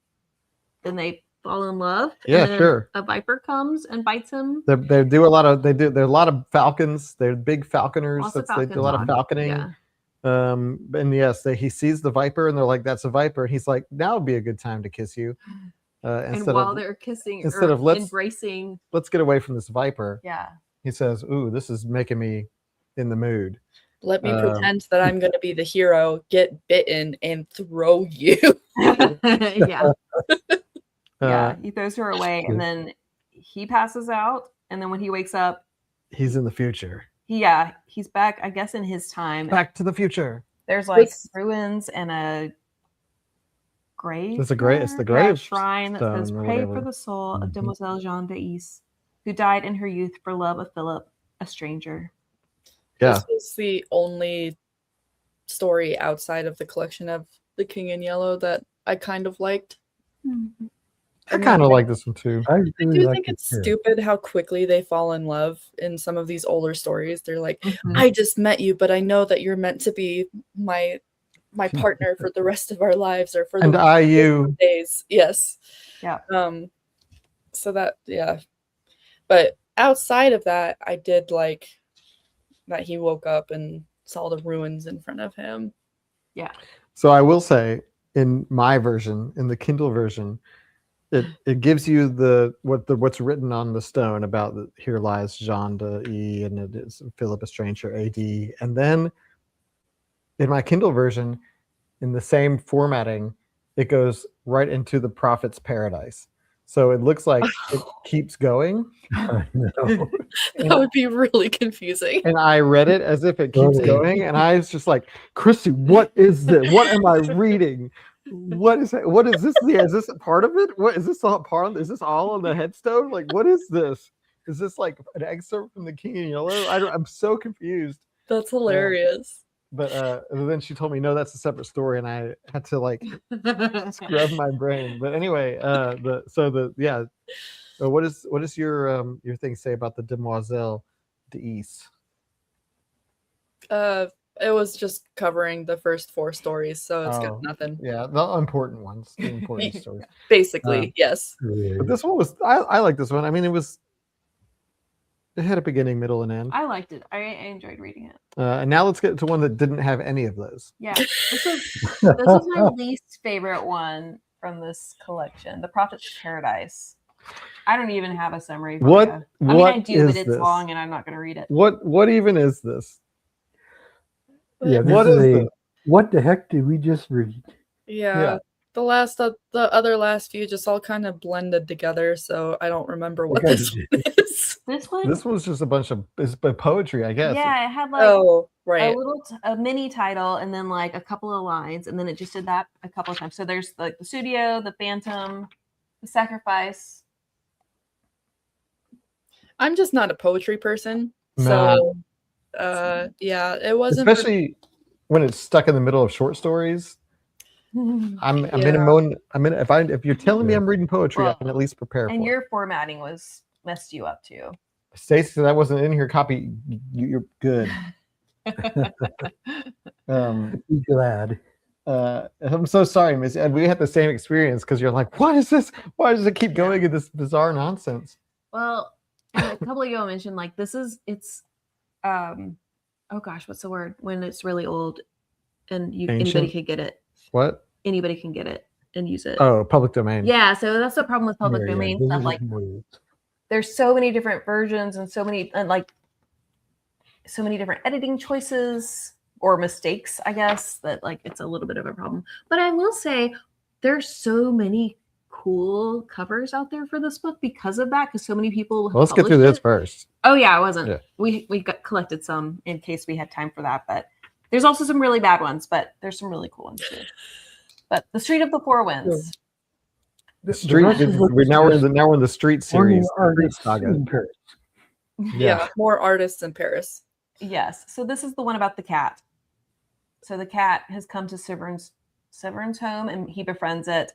then they fall in love.
Yeah,
and then
sure.
A viper comes and bites him.
They do a lot of there are a lot of falcons. They're big falconers.
Lots of
They do a lot of
falcons.
falconing.
Yeah.
And yes, he sees the viper, and they're like, "That's a viper." And he's like, "Now would be a good time to kiss you."
And
Instead
while
of
they're kissing
instead
or
of let's-
embracing,
let's get away from this viper.
yeah.
He says, "Ooh, this is making me in the mood."
Let me pretend that I'm going to be the hero, get bitten, and throw you.
Yeah.
Uh,
He throws her away, and then he passes out. And then when he wakes up,
he's in the future.
he's back, I guess, in his time.
Back to the future.
There's like
This-
ruins and a grave.
It's the grave
shrine that says,
stone or
"Pray for
whatever.
the soul of
Mhm.
Demoiselle Jeanne d'Is, who died in her youth for love of Philip, a stranger."
Yeah.
This was the only story outside of the collection of The King in Yellow that I kind of liked.
I kind of like this one too.
I
I
really
do
like
think
it
it's
too.
stupid how quickly they fall in love in some of these older stories. They're like,
Mhm.
I just met you, but I know that you're meant to be my partner for the rest of our lives or for the
And
rest
I
of
you.
our days. Yes.
Yeah.
So that, yeah. But outside of that, I did like that he woke up and saw the ruins in front of him.
So I will say, in my version, in the Kindle version, it gives you what's written on the stone about here lies Jean d'E and it is Philip a stranger AD, and then in my Kindle version, in the same formatting, it goes right into the prophet's paradise. So it looks like it keeps going,
I know.
That would be really confusing.
and I read it as if it keeps
Totally.
going, and I was just like, Christy, what is this? What am I reading? What is that? What is this? Yeah, is this a part of it? What is this all part of? Is this all on the headstone? Like, what is this? Is this like an excerpt from the King in Yellow? I'm so confused.
That's hilarious.
But then she told me no, that's a separate story, and I had to like scrub my brain. But anyway, what is your thing say about the Demoiselle d'Is?
It was just covering the first 4 stories, so it's
Oh,
got nothing.
Yeah, the important ones, the important stories.
Basically, yes.
But this one was I like this one. I mean, it had a beginning, middle, and end.
I liked it. I enjoyed reading it.
And now let's get to one that didn't have any of those.
Yeah, this was my least favorite one from this collection, The Prophet's Paradise. I don't even have a summary. For
What?
you. I mean,
What
I do, but
is
it's
this?
long, and I'm not going to read it.
What even is this?
Yeah,
What
this is
is
a
this?
what the heck did we just read?
Yeah. The other last few just all kind of blended together, so I don't remember what
Okay.
this one is.
This one,
This was just a bunch of poetry, I guess.
yeah, it had like
Oh,
a
right.
a mini title and then like a couple of lines, and then it just did that a couple of times. So there's like the studio, the phantom, the sacrifice.
I'm just not a poetry person,
No.
so yeah, it wasn't.
Especially when it's stuck in the middle of short stories. I'm in a mode. If you're telling me I'm reading poetry, I
Well,
can at least prepare for
And
it.
your formatting messed you up too.
Stacey said I wasn't in here. Copy. You're good.
Be glad.
I'm so sorry, Miss Ed. We had the same experience because you're like, what is this? Why does it keep going in this bizarre nonsense?
Well, and a couple of you mentioned like it's oh gosh, what's the word when it's really old and anybody
Ancient?
could get it.
What?
Anybody can get it and use it.
Oh, public domain.
Yeah, so that's the problem with public
Yeah,
domain
those
stuff.
are
Like
words.
there's so many different versions and so many different editing choices or mistakes, I guess, that like it's a little bit of a problem. But I will say there's so many cool covers out there for this book because of that, because so many people
Well, let's get through
published
this
it.
first.
Oh yeah, I wasn't.
Yeah.
We collected some in case we had time for that, but there's also some really bad ones, but there's some really cool ones too. But The Street of the Four Winds.
The street.
rest of it
We're
is
now we're in
just
the street series.
Artists
Street saga.
in Paris.
Yeah, more artists in Paris.
Yes. So this is the one about the cat. So the cat has come to Severin's home and he befriends it.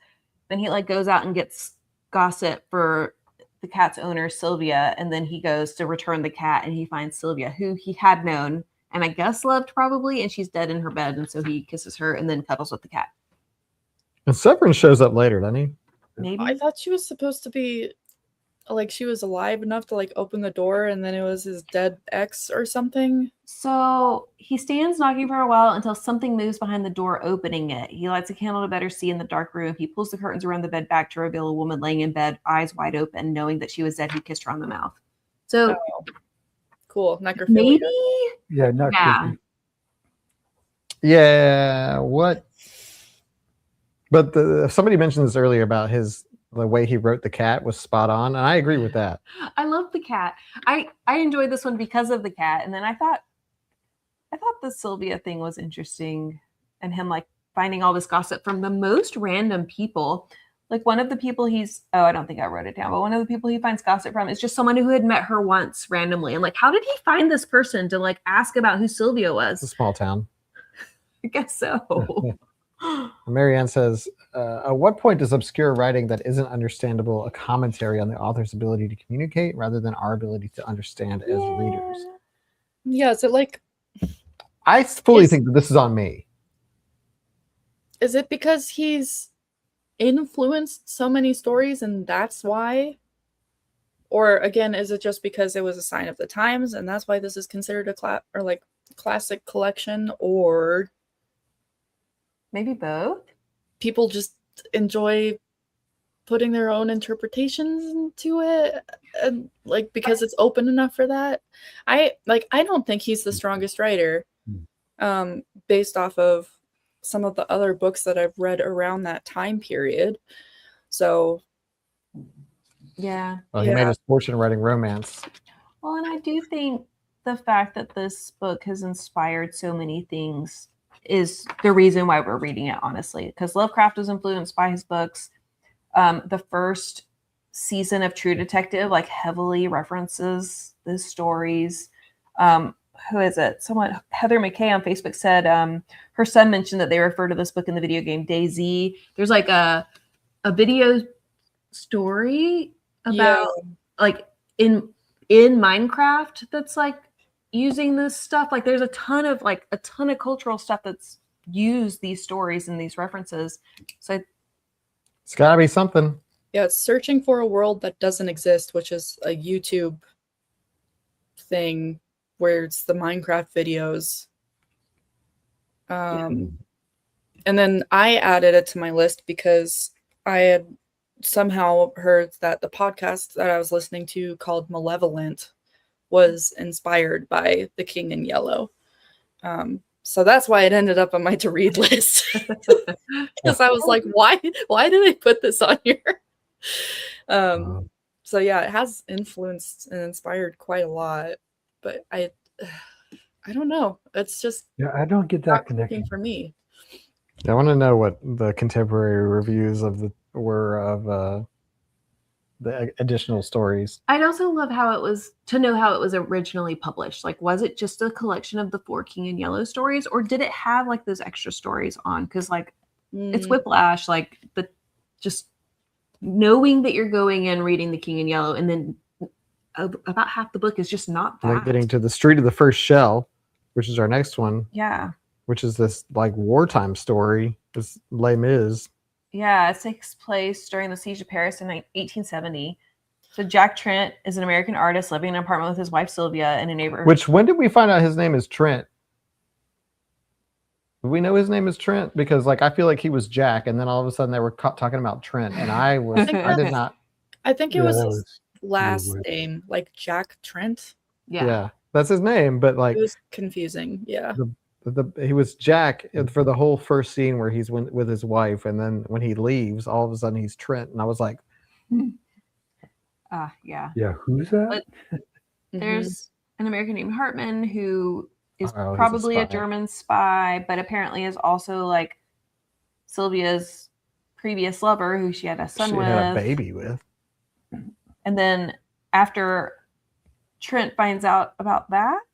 Then he like goes out and gets gossip for the cat's owner, Sylvia, and then he goes to return the cat and he finds Sylvia, who he had known and I guess loved probably, and she's dead in her bed, and so he kisses her and then cuddles with the cat.
And Severin shows up later, doesn't he?
Maybe.
I thought she was supposed to be like she was alive enough to like open the door, and then it was his dead ex or something.
So he stands knocking for a while until something moves behind the door, opening it. He lights a candle to better see in the dark room. He pulls the curtains around the bed back to reveal a woman laying in bed, eyes wide open, knowing that she was dead. He kissed her on the mouth. So
Cool, necrophilia.
maybe,
Yeah, not
Yeah.
creepy.
Yeah. What? But somebody mentioned this earlier about the way he wrote the cat was spot on, and I agree with that.
I love the cat. I enjoyed this one because of the cat, and then I thought the Sylvia thing was interesting, and him like finding all this gossip from the most random people. Like one of the people I don't think I wrote it down, but one of the people he finds gossip from is just someone who had met her once randomly, and like how did he find this person to like ask about who Sylvia
It's a
was?
small town.
I guess so.
Marianne says, at what point does obscure writing that isn't understandable a commentary on the author's ability to communicate rather than our ability to understand as readers?
Yeah, is it like
I fully
Is-
think that this is on me.
is it because he's influenced so many stories and that's why? Or again, is it just because it was a sign of the times and that's why this is considered a classic collection, or
Maybe both.
people just enjoy putting their own interpretations into it, and like because it's open enough for that? I don't think he's the strongest writer, based off of some of the other books that I've read around that time period. So
Yeah.
Well, he made
Yeah.
his fortune writing romance.
Well, and I do think the fact that this book has inspired so many things is the reason why we're reading it, honestly, because Lovecraft was influenced by his books. The first season of True Detective like heavily references the stories. Who is it? Someone, Heather McKay on Facebook said her son mentioned that they refer to this book in the video game DayZ. There's like a video story about like in Minecraft that's like using this stuff. Like there's a ton of cultural stuff that's used these stories and these references. So
It's got to be something.
Yeah, it's Searching for a World That Doesn't Exist, which is a YouTube thing where it's the Minecraft videos. And then I added it to my list because I had somehow heard that the podcast that I was listening to called Malevolent was inspired by The King in Yellow. So that's why it ended up on my to read list. Because I was like, why did I put this on here? So yeah, it has influenced and inspired quite a lot, but I don't know. It's just
I don't get that
not
connection
clicking for me.
I want to know what the contemporary reviews were of the additional stories.
I'd also love how it was originally published. Like, was it just a collection of the 4 King in Yellow stories, or did it have like those extra stories on? Because like it's whiplash, like the just knowing that you're going in reading the King in Yellow, and then about half the book is just not that.
Like getting to the Street of the First Shell, which is our next one.
Yeah.
Which is this like wartime story. This Les Mis.
Yeah, it takes place during the siege of Paris in 1870. So Jack Trent is an American artist living in an apartment with his wife Sylvia in a neighborhood.
Which, when did we find out his name is Trent? Do we know his name is Trent? Because like I feel like he was Jack, and then all of a sudden they were talking about Trent, and I did not.
I think it
Yeah,
was
that
his
was
last
weird.
name, like Jack Trent.
Yeah.
That's his name, but like
It was confusing. Yeah.
he was Jack for the whole first scene where he's with his wife, and then when he leaves, all of a sudden he's Trent, and I was like,
Yeah.
Yeah, who's that?
But there's an American named Hartman who is
he's a
probably a
spy.
German spy, but apparently is also like Sylvia's previous lover who she had a son
she
with.
had a baby with.
And then after Trent finds out about that,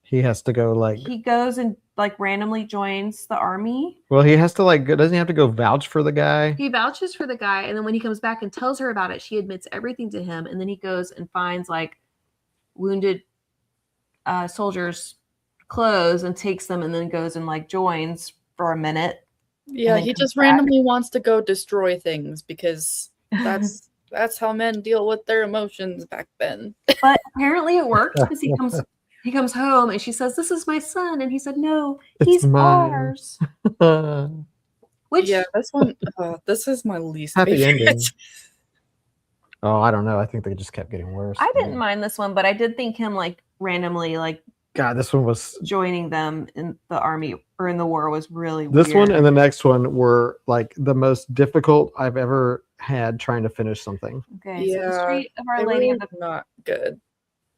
He has to go like.
he goes and like randomly joins the army.
Well, he has to like. Doesn't he have to go vouch for the guy?
He vouches for the guy, and then when he comes back and tells her about it, she admits everything to him, and then he goes and finds like wounded soldiers' clothes and takes them, and then goes and like joins for a minute.
Yeah,
then
he
comes
just
back.
randomly wants to go destroy things because that's how men deal with their emotions back then.
But apparently it worked because he comes home and she says, "This is my son," and he said, "No,
It's
he's
mine."
ours." Which
Yeah, this one, this is my least
Happy
favorite.
ending. Oh, I don't know. I think they just kept getting worse.
I didn't mind this one, but I did think him like randomly like
God, this one was.
joining them in the army or in the war was really
This
weird.
one and the next one were like the most difficult I've ever had trying to finish something.
Okay, so the
Yeah,
Street of Our
They
Lady
were
of the
not good.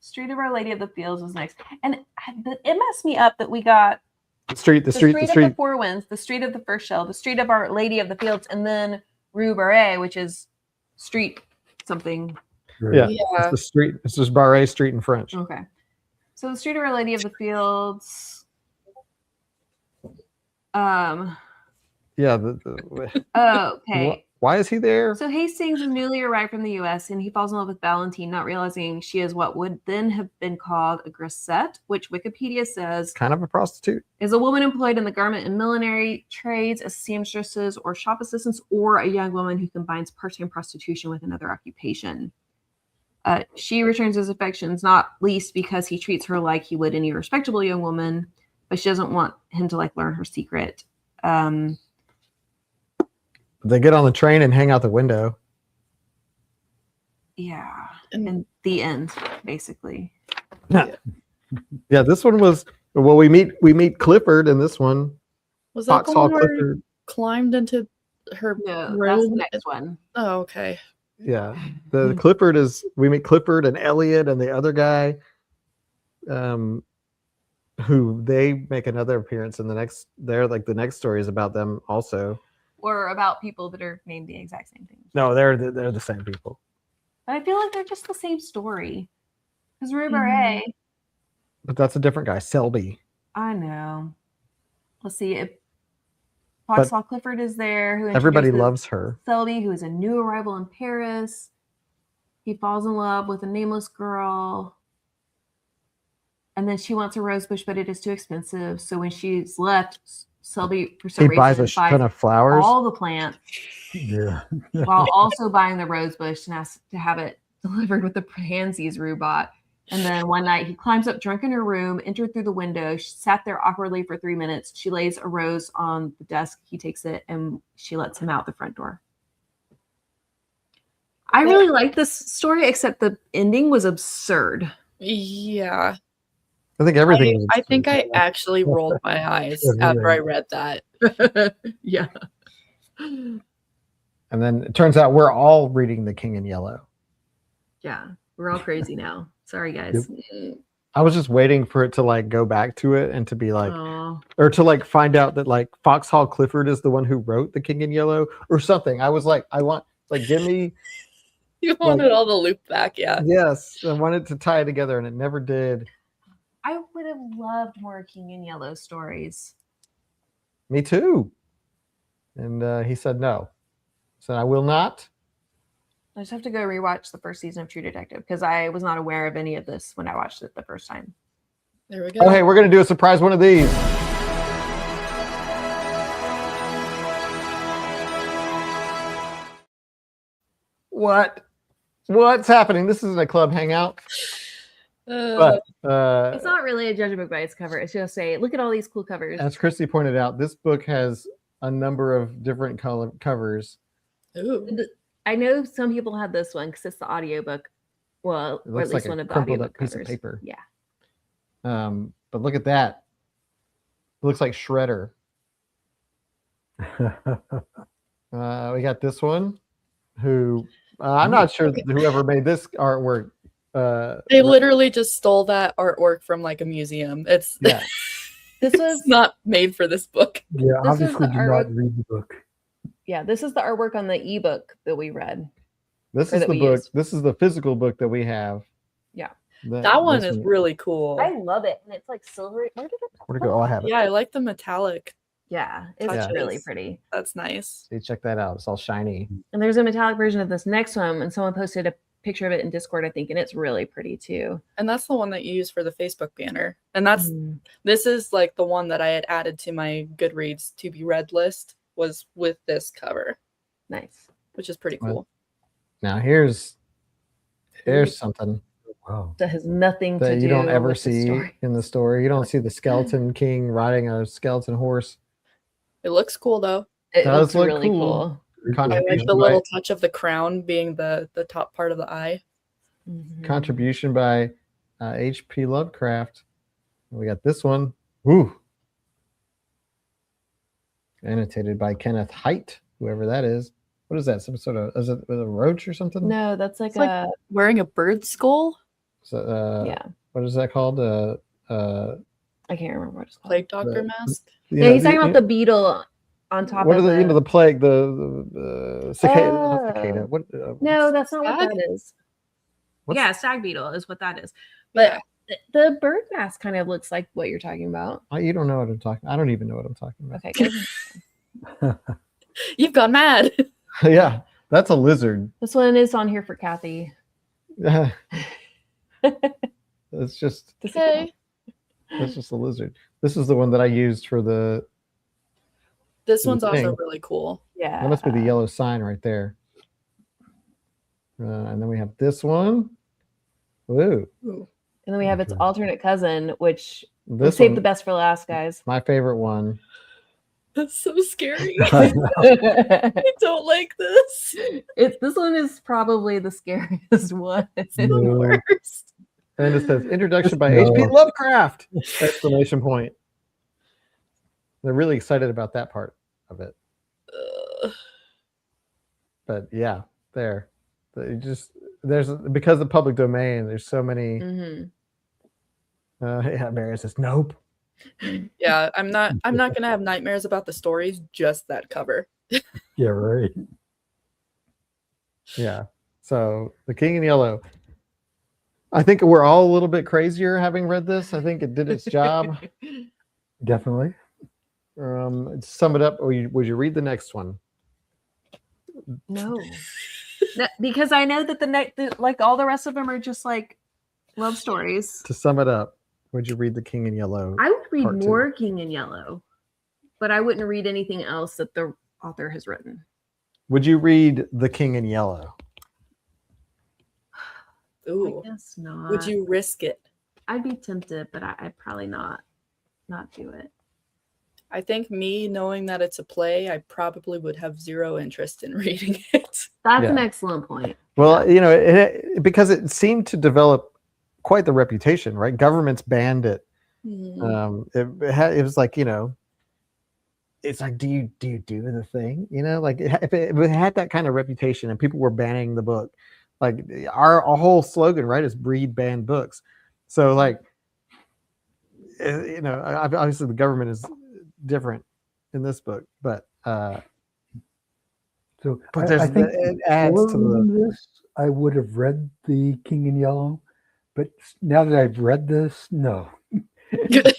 Street of Our Lady of the Fields was next, and it messed me up that we got
The street
of the Four Winds, the Street of the First Shell, the Street of Our Lady of the Fields, and then Rue Barré, which is Street something.
Yeah.
Yeah,
It's the street. It's just Barre Street in French.
Okay, so the Street of Our Lady of the Fields.
Yeah.
Okay.
Why is he there?
So Hastings is newly arrived from the U.S. and he falls in love with Valentine, not realizing she is what would then have been called a grisette, which Wikipedia says
Kind of a prostitute.
is a woman employed in the garment and millinery trades as seamstresses or shop assistants, or a young woman who combines part-time prostitution with another occupation. She returns his affections, not least because he treats her like he would any respectable young woman, but she doesn't want him to like learn her secret.
They get on the train and hang out the window.
Yeah.
And-
And the end, basically.
Yeah, this one was. Well, we meet Clifford in this one.
was that
Hot
the
Saw
one where he
Clifford.
climbed into her
No, that's
room?
the next one.
Oh, okay.
Yeah, the Clifford is. We meet Clifford and Elliot and the other guy. who they make another appearance in the next. They're like the next story is about them also.
Or about people that are named the exact same thing.
No, they're the same people.
But I feel like they're just the same story. Because Rue
Mhm.
Beret,
But that's a different guy, Selby.
I know. Let's see.
But
Foxhall Clifford is there. Who
everybody
introduces
loves her.
Selby, who is a new arrival in Paris. He falls in love with a nameless girl. And then she wants a rose bush, but it is too expensive. So when she's left, Selby for some
He
reason
buys a ton of flowers.
all the plants
Yeah.
while also buying the rose bush and asks to have it delivered with the pansies Rue bought. And then one night he climbs up drunk in her room, entered through the window. She sat there awkwardly for 3 minutes. She lays a rose on the desk. He takes it and she lets him out the front door. I really like this story, except the ending was absurd.
Yeah.
I think everything. was
I think I actually rolled my eyes after I read that.
Yeah.
And then it turns out we're all reading The King in Yellow.
Yeah. We're all crazy now. Sorry, guys.
I was just waiting for it to like go back to it and to be like,
Aw.
or to like find out that like Foxhall Clifford is the one who wrote The King in Yellow or something. I was like, I want like give me.
You wanted all the loop back, yeah.
Yes, I wanted to tie it together and it never did.
I would have loved more King in Yellow stories.
Me too. And he said no. Said I will not.
I just have to go rewatch the first season of True Detective because I was not aware of any of this when I watched it the first time.
There we go.
Oh, hey, we're gonna do a surprise one of these. What's happening? This isn't a club hangout. But
It's not really a judge a book by its cover. It's just say, look at all these cool covers.
as Christy pointed out, this book has a number of different color covers.
Ooh.
I know some people have this one because it's the audiobook. Well,
It
or at
looks
least
like
one
a
of the
crumpled
audiobook
up piece
covers.
of paper.
Yeah.
But look at that. It looks like Shredder. We got this one, who I'm not sure whoever made this artwork.
They literally just stole that artwork from like a museum. It's
Yeah.
This was
it's not made for this book.
Yeah,
This is
obviously
the
did not read the book.
this is the artwork on the ebook that we read.
This
Or
is
that
the
we
book.
used.
This is the physical book that we have.
Yeah.
That one
this
is really cool.
I love it. And it's like silvery. Where did it
Where'd it go? Oh, I have it.
Yeah, I like the metallic.
Yeah, it's
Yeah.
really pretty.
That's nice.
See, check that out. It's all shiny.
And there's a metallic version of this next one, and someone posted a picture of it in Discord, I think, and it's really pretty too.
And that's the one that you use for the Facebook banner. And that's
Mm.
this is like the one that I had added to my Goodreads to be read list was with this cover,
Nice.
which is pretty
Well,
cool.
Now here's something
Wow.
That has nothing to
that
do
you don't ever
with the
see
story.
in the story. You don't see the skeleton king riding a skeleton horse.
It looks cool though.
It
does
looks
look
really
cool.
cool.
I like
Contribution
the
by-
little touch of the crown being the top part of the eye.
Mhm.
contribution by H.P. Lovecraft. We got this one. Ooh. Annotated by Kenneth Haidt, whoever that is. What is that? Some sort of, is it a roach or something?
No, that's like
It's like wearing a bird skull.
So,
yeah.
What is that called?
I can't remember what it's called.
Plague doctor
The-
mask.
Yeah, he's talking about the beetle on top
what
of
are the,
the
the plague, the cicada, not cicada. What?
No, that's not what
Stag?
that is.
What's-
Yeah, stag beetle is what that is.
But
The bird mask kind of looks like what you're talking about.
You don't know what I'm talking. I don't even know what I'm talking about.
Okay. go-
you've gone mad.
Yeah, that's a lizard.
This one is on here for Kathy.
It's just
Okay.
that's just a lizard. This is the one that I used for the.
This
The
one's also
thing.
really cool.
Yeah.
That must be the yellow sign right there. And then we have this one. Ooh,
Ooh.
And then we have its
Okay.
alternate cousin, which we'll
this
save
one,
the best for last, guys.
my favorite one.
That's so scary.
I know.
I don't like this.
This one is probably the scariest one. It's the
No.
worst.
And it says introduction by
No.
H.P. Lovecraft! Exclamation point. They're really excited about that part of it. But yeah, there. There's because of public domain, there's so many.
Mhm.
Yeah, Mary says, nope.
Yeah, I'm not gonna have nightmares about the stories, just that cover.
Yeah, right.
Yeah. So The King in Yellow. I think we're all a little bit crazier having read this. I think it did its job.
Definitely.
To sum it up, would you read the next one?
No. Because I know that like all the rest of them are just like love stories.
To sum it up, would you read The King in Yellow?
I would read
Part two?
more King in Yellow, but I wouldn't read anything else that the author has written.
Would you read The King in Yellow?
Ooh.
I guess not.
Would you risk it?
I'd be tempted, but I'd probably not do it.
I think me knowing that it's a play, I probably would have zero interest in reading it.
That's
Yeah.
an excellent point.
Well, because it seemed to develop quite the reputation, right? Governments banned it. It was like, it's like, do you do the thing? Like if it had that kind of reputation and people were banning the book, like our whole slogan, right, is breed banned books. So like, obviously the government is different in this book, but
So
but
I think
it adds to
before
the.
this, I would have read The King in Yellow, but now that I've read this, no. Thank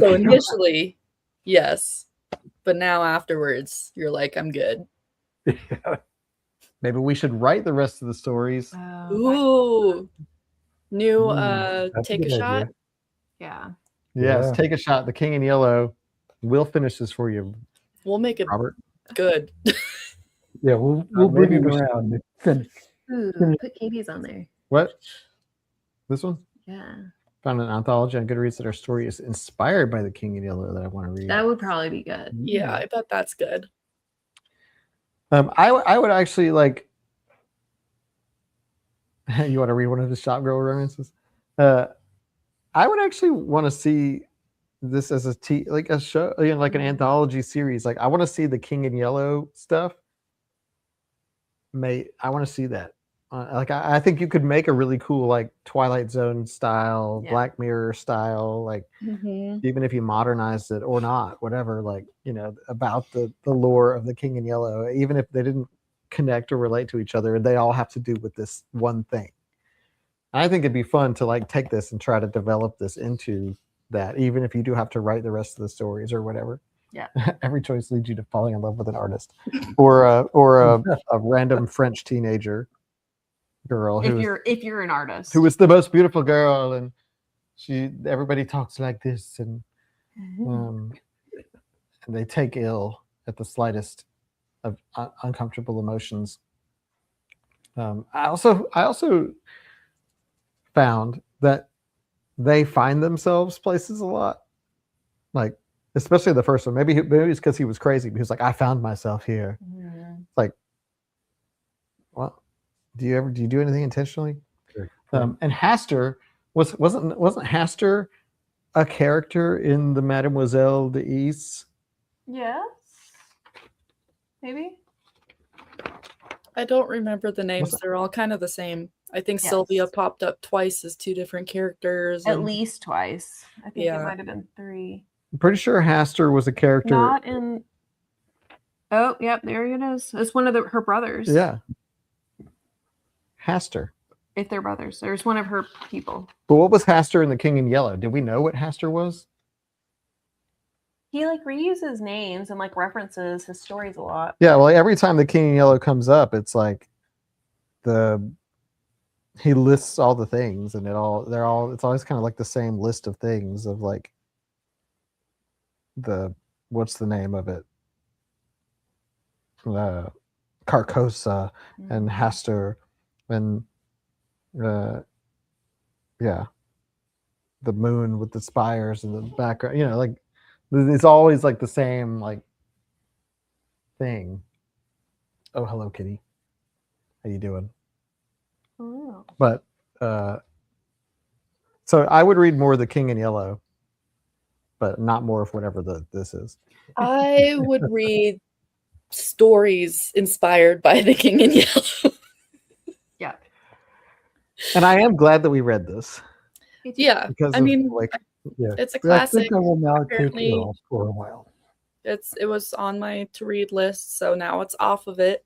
So
you.
initially, yes, but now afterwards, you're like, I'm good.
Maybe we should write the rest of the stories.
Ooh, new
That's
take a
good
shot.
idea.
Yeah.
Yes,
Yeah.
take a shot. The King in Yellow. We'll finish this for you,
We'll make it
Robert.
good.
Yeah, we'll bring
maybe
it
we should-
around. and finish.
Ooh, put Katie's on there.
What? This one?
Yeah.
Found an anthology on Goodreads that our story is inspired by The King in Yellow that I want to read.
That would probably be good.
Yeah, I bet that's good.
I would actually like. You want to read one of the shop girl romances? I would actually want to see this as like a show, like an anthology series. Like I want to see the King in Yellow stuff. I want to see that. Like I think you could make a really cool like Twilight Zone style,
Yeah.
Black Mirror style, like even if you modernized it or not, whatever, like about the lore of the King in Yellow, even if they didn't connect or relate to each other, they all have to do with this one thing. I think it'd be fun to like take this and try to develop this into that, even if you do have to write the rest of the stories or whatever.
Yeah.
Every choice leads you to falling in love with an artist or a random French teenager girl
If you're an artist.
who is the most beautiful girl, and everybody talks like this, and they take ill at the slightest of uncomfortable emotions. I also found that they find themselves places a lot, like especially the first one. Maybe it's because he was crazy. He was like, I found myself here. Like, well, do you do anything intentionally? And Haster wasn't Haster a character in the Mademoiselle d'Is?
Yes. Maybe.
I don't remember the names. They're all kind of the same. I think
Yes.
Sylvia popped up twice as two different characters.
At least twice. I think
Yeah.
it might have been 3.
I'm pretty sure Haster was a character.
Not in. Oh, yep, there it is. It's one of her brothers.
Yeah. Haster.
If they're brothers. There's one of her people.
But what was Haster in The King in Yellow? Did we know what Haster was?
He like reuses names and like references his stories a lot.
Yeah, well, every time The King in Yellow comes up, it's like he lists all the things, and it's always kind of like the same list of things of like what's the name of it? Carcosa and Haster and yeah, the moon with the spires in the background. Like it's always like the same like thing. Oh, hello, kitty. How you doing?
Oh.
But so I would read more of The King in Yellow, but not more of whatever this is.
I would read stories inspired by The King in Yellow.
Yeah.
And I am glad that we read this.
Yeah,
because
I mean,
like
Yeah.
It's a
But I
classic.
think I will now take
Apparently-
Earl for a while.
It was on my to read list, so now it's off of it.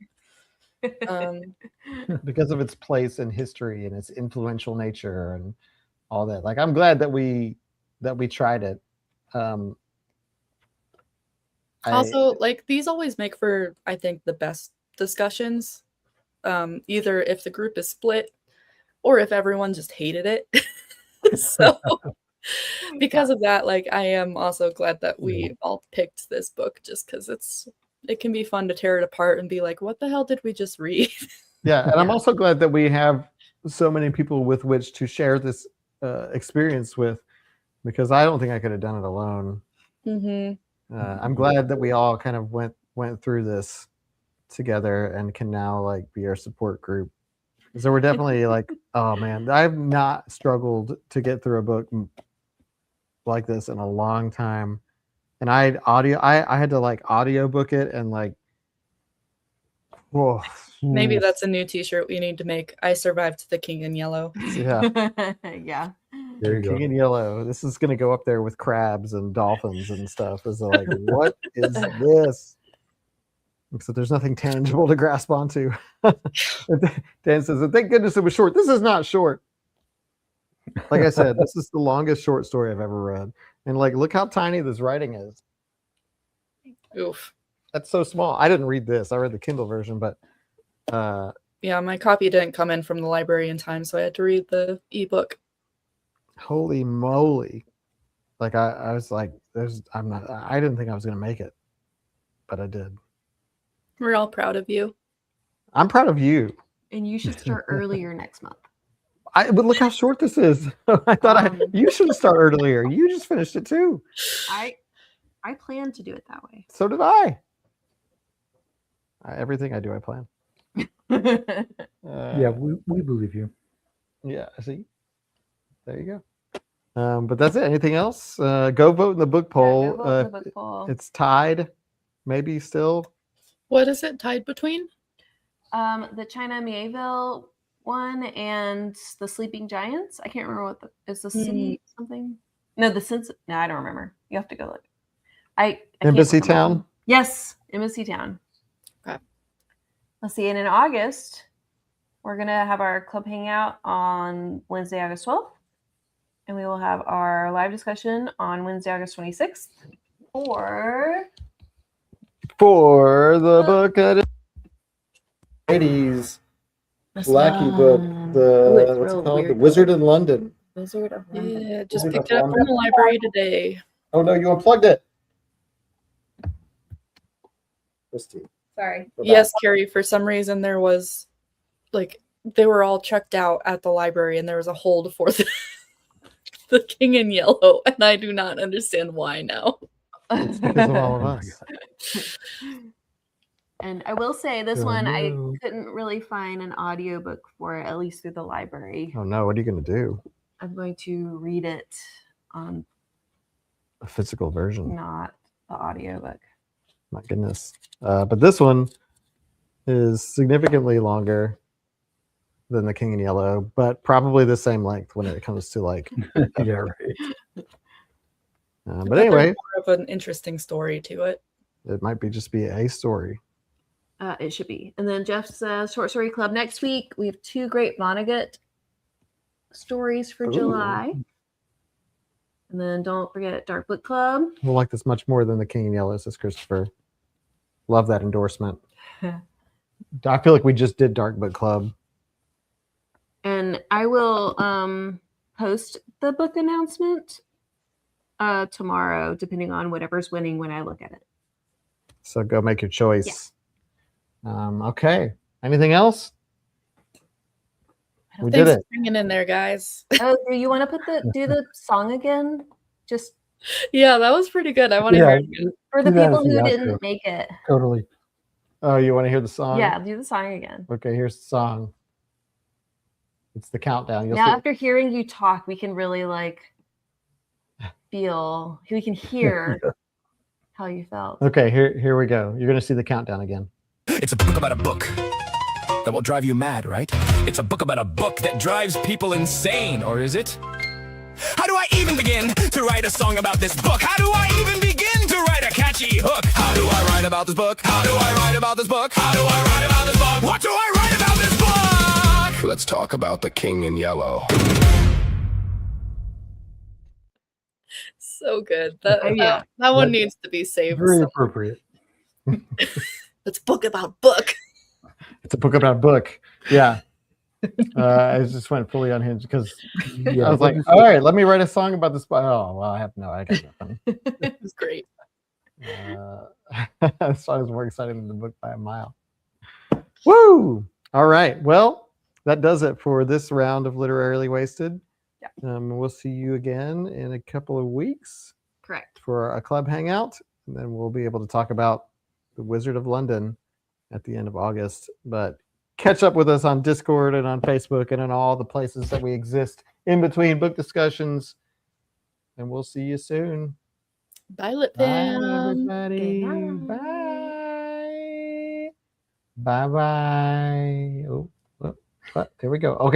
Because of its place in history and its influential nature and all that. Like I'm glad that we tried it.
Also, like these always make for, I think, the best discussions. Either if the group is split or if everyone just hated it. So because of that, like I am also glad that we all picked this book just because it can be fun to tear it apart and be like, what the hell did we just read?
Yeah, and I'm also glad that we have so many people with which to share this experience with, because I don't think I could have done it alone.
Mm-hmm.
I'm glad that we all kind of went through this together and can now like be our support group. So we're definitely like, oh man, I've not struggled to get through a book like this in a long time. And I had to like audio book it and like, whoa.
Maybe that's a new t-shirt we need to make. I survived the King in Yellow.
Yeah.
Yeah.
There you
King
go.
in Yellow. This is gonna go up there with crabs and dolphins and stuff. Is like, what is this? Except there's nothing tangible to grasp onto. Dan says, thank goodness it was short. This is not short. Like I said, this is the longest short story I've ever read. And like, look how tiny this writing is.
Oof.
That's so small. I didn't read this. I read the Kindle version, but
Yeah, my copy didn't come in from the library in time, so I had to read the ebook.
holy moly. Like I was like, I didn't think I was gonna make it, but I did.
We're all proud of you.
I'm proud of you.
And you should start earlier next month.
But look how short this is. I thought you should start earlier. You just finished it too.
I plan to do it that way.
So did I. Everything I do, I plan.
Yeah, we believe you.
Yeah. See, there you go. But that's it. Anything else? Go vote in the book poll.
Yeah, go vote in the book poll.
It's tied, maybe still.
What is it tied between?
The China Mieville one and the Sleeping Giants. I can't remember what is the sea something. No, the sense. No, I don't remember. You have to go look. I can't
Embassy
remember.
Town.
Yes, Embassy Town.
Okay.
Let's see. And in August, we're gonna have our club hangout on Wednesday, August 12th, and we will have our live discussion on Wednesday, August 26th.
For the book at 80s Blackie book, what's it called? The Wizard in London.
Wizard of London.
Yeah, just
Wizard
picked
of
it up from
London.
the library today.
Oh no, you unplugged it. Christy.
Sorry.
Yes, Carrie, for some reason there was like they were all checked out at the library and there was a hold for the King in Yellow, and I do not understand why now.
It's because of all of us.
And I will say this
Oh,
one, I
no.
couldn't really find an audiobook for it, at least through the library.
Oh no, what are you going to do?
I'm going to read it on
A physical version.
not the audiobook.
My goodness. But this one is significantly longer than the King in Yellow, but probably the same length when it comes to like.
Yeah, right.
But anyway,
More of an interesting story to it.
it might be just be a story.
It should be. And then Jeff says, Short Story Club next week. We have 2 great Vonnegut stories for
Ooh.
July. And then don't forget Dark Book Club.
We'll like this much more than the King in Yellow, says Christopher. Love that endorsement. I feel like we just did Dark Book Club.
And I will post the book announcement tomorrow, depending on whatever's winning when I look at it.
So go make your choice. Okay. Anything else? We did
Thanks
it.
for hanging in there, guys.
Oh, do you want to do the song again? Just
Yeah, that was pretty good. I want to
Yeah,
hear it again.
for the
Do that
people
as the
who
outro.
didn't make it.
Totally.
Oh, you want to hear the song?
Yeah, do the song again.
Okay, here's the song. It's the countdown. You'll
Now,
see.
after hearing you talk, we can really like feel. We can hear how you felt.
Okay, here we go. You're gonna see the countdown again.
It's a book about a book that will drive you mad, right? It's a book about a book that drives people insane, or is it? How do I even begin to write a song about this book? How do I even begin to write a catchy hook? How do I write about this book? How do I write about this book? How do I write about this book? What do I write about this book? Let's talk about the King in Yellow.
So good. That
Yeah.
that one
That-
needs to be saved.
Very appropriate.
It's book about book.
It's a book about a book. Yeah. I just went fully unhinged because
Yeah,
I was like, all right, let me write a song about this. Oh, well, I got nothing.
It's great.
That song is more exciting than the book by a mile. Woo! All right. Well, that does it for this round of Literarily Wasted.
Yeah.
We'll see you again in a couple of weeks
Correct.
for a club hangout. And then we'll be able to talk about The Wizard of London at the end of August. But catch up with us on Discord and on Facebook and in all the places that we exist in between book discussions. And we'll see you soon.
Bye, Lit
Bye,
Fam.
everybody.
Goodbye.
Bye. Bye bye. Oh, there we go. Okay.